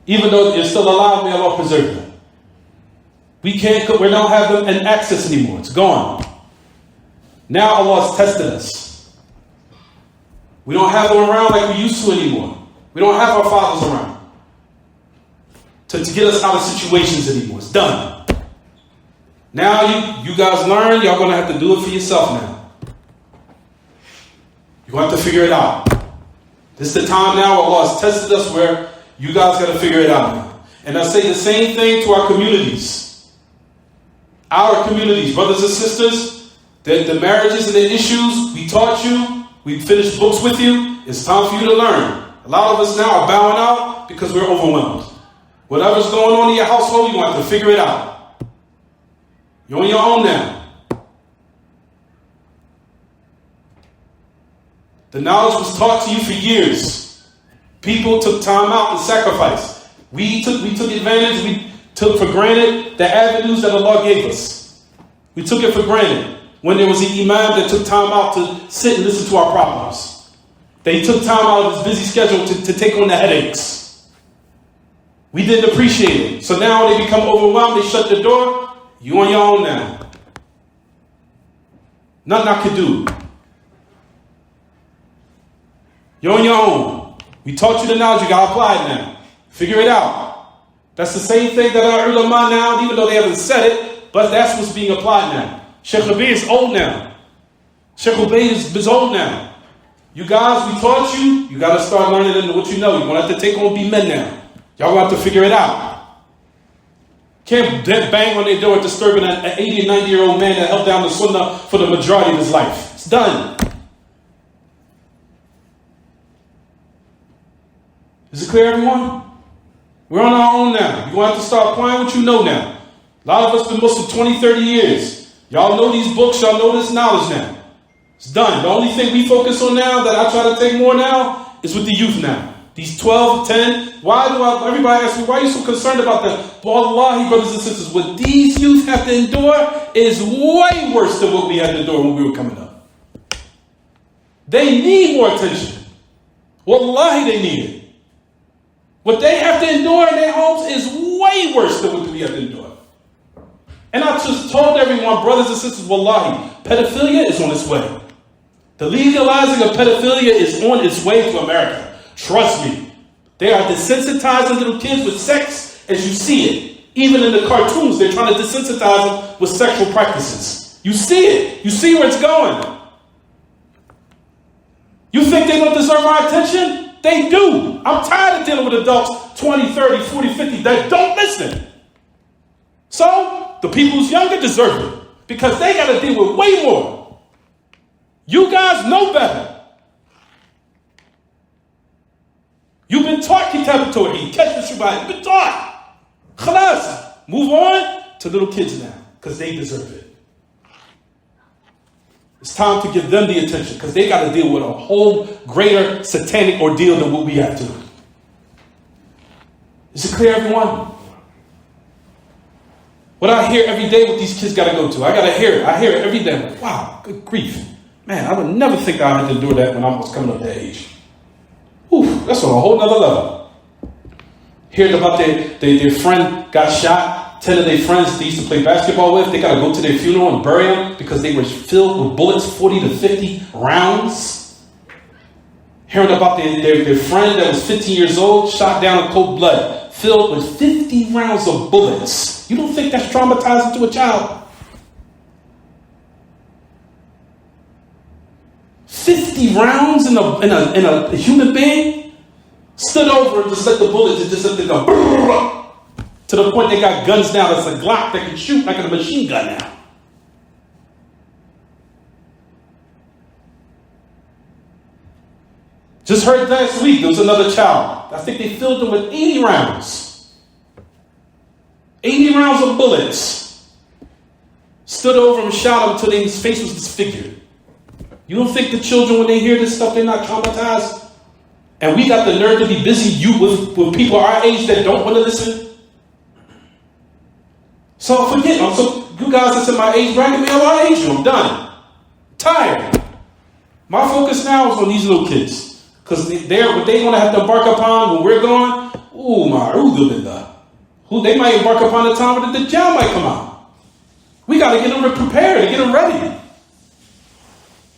Even though they're still alive, may Allah preserve them. We don't have them in access anymore. It's gone. Now Allah has tested us. We don't have them around like we used to anymore. We don't have our fathers around to get us out of situations anymore. It's done. Now you guys learn, y'all gonna have to do it for yourself now. You're gonna have to figure it out. This is the time now where Allah has tested us, where you guys gotta figure it out now. And I say the same thing to our communities. Our communities, brothers and sisters, the marriages and the issues, we taught you, we finished books with you, it's time for you to learn. A lot of us now are bowing out because we're overwhelmed. Whatever's going on in your household, you want to figure it out. You're on your own now. The knowledge was taught to you for years. People took time out and sacrifice. We took advantage, we took for granted the avenues that Allah gave us. We took it for granted. When there was an imam that took time out to sit and listen to our problems. They took time out of his busy schedule to take on the headaches. We didn't appreciate it. So now when they become overwhelmed, they shut the door. You on your own now. Nothing I could do. You're on your own. We taught you the knowledge, you got to apply it now. Figure it out. That's the same thing that our ulama now, even though they haven't said it, but that's what's being applied now. Shaykh Rabi is old now. Shaykh Rabi is old now. You guys, we taught you, you got to start learning into what you know. You're going to have to take on be men now. Y'all going to have to figure it out. Can't bang on their door disturbing an 80 and 90-year-old man that held down the sunnah for the majority of his life. It's done. Is it clear, everyone? We're on our own now. You're going to have to start applying what you know now. A lot of us been Muslim 20, 30 years. Y'all know these books. Y'all know this knowledge now. It's done. The only thing we focus on now that I try to take more now is with the youth now. These 12, 10. Everybody asks me, why are you so concerned about them? Wallahi, brothers and sisters, what these youth have to endure is way worse than what we had to endure when we were coming up. They need more attention. Wallahi, they need it. What they have to endure in their homes is way worse than what we have to endure. And I just told everyone, brothers and sisters, wallahi, pedophilia is on its way. The legalizing of pedophilia is on its way to America. Trust me. They are desensitizing little kids with sex as you see it. Even in the cartoons, they're trying to desensitize them with sexual practices. You see it. You see where it's going. You think they don't deserve our attention? They do. I'm tired of dealing with adults 20, 30, 40, 50 that don't listen. So, the people who's younger deserve it because they got to deal with way more. You guys know better. You've been taught Kitab al-Tawheed, catch the Shabbat. You've been taught. Khalas. Move on to little kids now because they deserve it. It's time to give them the attention because they got to deal with a whole greater satanic ordeal than what we have to. Is it clear, everyone? What I hear every day what these kids got to go to, I got to hear it. I hear it every day. I'm like, wow, good grief. Man, I would never think I had to do that when I was coming up that age. Oof, that's on a whole nother level. Hearing about their friend got shot, 10 of their friends they used to play basketball with, they got to go to their funeral and bury them because they were filled with bullets, 40 to 50 rounds. Hearing about their friend that was 15 years old, shot down in cold blood, filled with 50 rounds of bullets. You don't think that's traumatizing to a child? 50 rounds in a human being? Stood over and just let the bullet just let them go. To the point they got guns now that's a Glock that can shoot like a machine gun now. Just heard last week, there was another child. I think they filled him with 80 rounds. 80 rounds of bullets. Stood over him and shot him until his face was disfigured. You don't think the children, when they hear this stuff, they're not traumatized? And we got the nerve to be busy with people our age that don't want to listen? So forget them. So you guys that's in my age bracket, man, I'll age you. I'm done. Tired. My focus now is on these little kids. Because what they're going to have to embark upon when we're gone, who they might embark upon a time when the Dajjal might come out. We got to get them prepared and get them ready.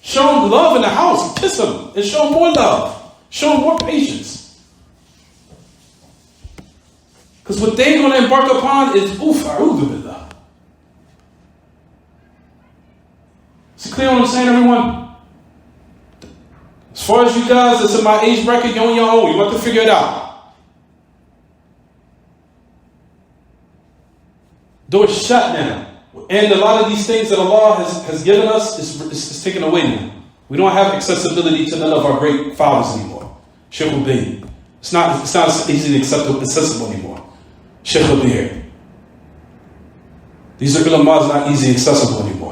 Show them love in the house, kiss them, and show them more love. Show them more patience. Because what they're going to embark upon is, is it clear what I'm saying, everyone? As far as you guys that's in my age bracket, you're on your own. You want to figure it out. Door is shut now. And a lot of these things that Allah has given us is taken away now. We don't have accessibility to none of our great fathers anymore. Shaykh al-Bayn. It's not easily accessible anymore. Shaykh al-Bayn. These are ulamas not easily accessible anymore.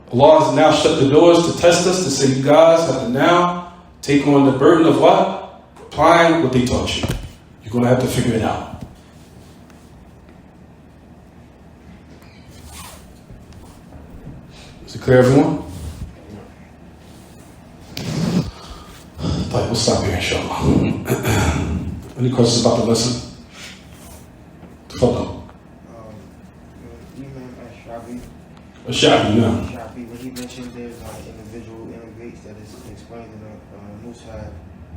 Allah has now shut the doors to test us, to say you guys have to now take on the burden of what? Applying what they taught you. You're going to have to figure it out. Is it clear, everyone? We'll stop here, inshallah. Any questions about the lesson? Tafadhal. Shabi, yeah. When he mentioned there's individual immigrants that is explained in the Mus'haf,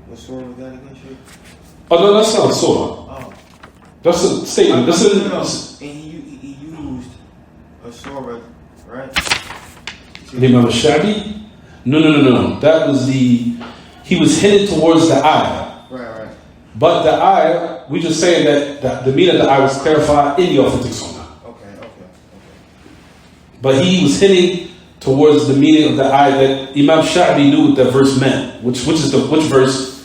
what surah was that again, Shaykh? Oh, no, that's not a surah. Oh. That's a statement. And he used a surah, right? Imam al-Shabi? No. That was he was headed towards the ayah. Right. But the ayah, we just saying that the meaning of the ayah was clarified in the authentic sunnah. Okay. But he was heading towards the meaning of the ayah that Imam Sha'bi knew what that verse meant. Which verse?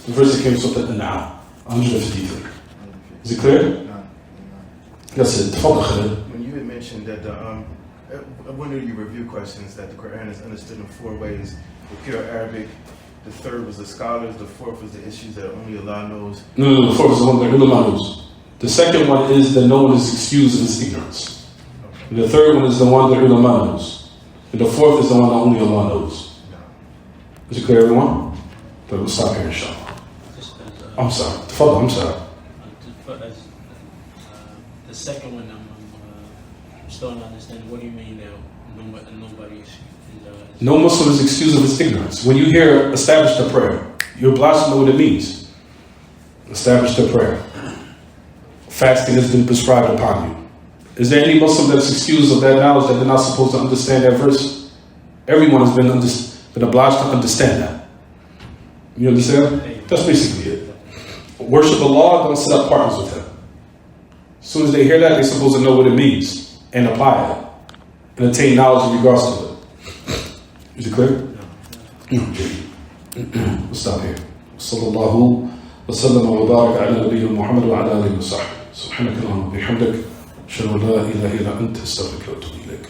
The verse that came from the now. 153. Is it clear? No. That's it. When you had mentioned that one of your review questions that the Quran is understood in 4 ways: the pure Arabic, the third was the scholars, the fourth was the issues that only Allah knows. No, the fourth is the one that ulama knows. The second one is that no one is excused of his ignorance. Okay. And the third one is the one that ulama knows. And the fourth is the one that only Allah knows. No. Is it clear, everyone? But we'll stop here, inshallah. I'm sorry. Tafadhal, I'm sorry. The second one, I'm still not understanding. What do you mean now? Nobody is... No Muslim is excused of his ignorance. When you hear establish the prayer, you're obliged to know what it means. Establish the prayer. Fasting has been prescribed upon you. Is there any Muslim that's excused of that knowledge that they're not supposed to understand that verse? Everyone has been obliged to understand that. You understand? That's basically it. Worship Allah, don't set up partners with Him. As soon as they hear that, they're supposed to know what it means and apply it and attain knowledge in regards to it. Is it clear? No. We'll stop here. Sallallahu wa sallam wa barak ala nabiyyina Muhammad wa ala alihi wa sahbihi. Subhanaka Allahumma wa bihamdik. Ashhadu an la ilaha illa anta astaghfiruka wa atubu ilayk.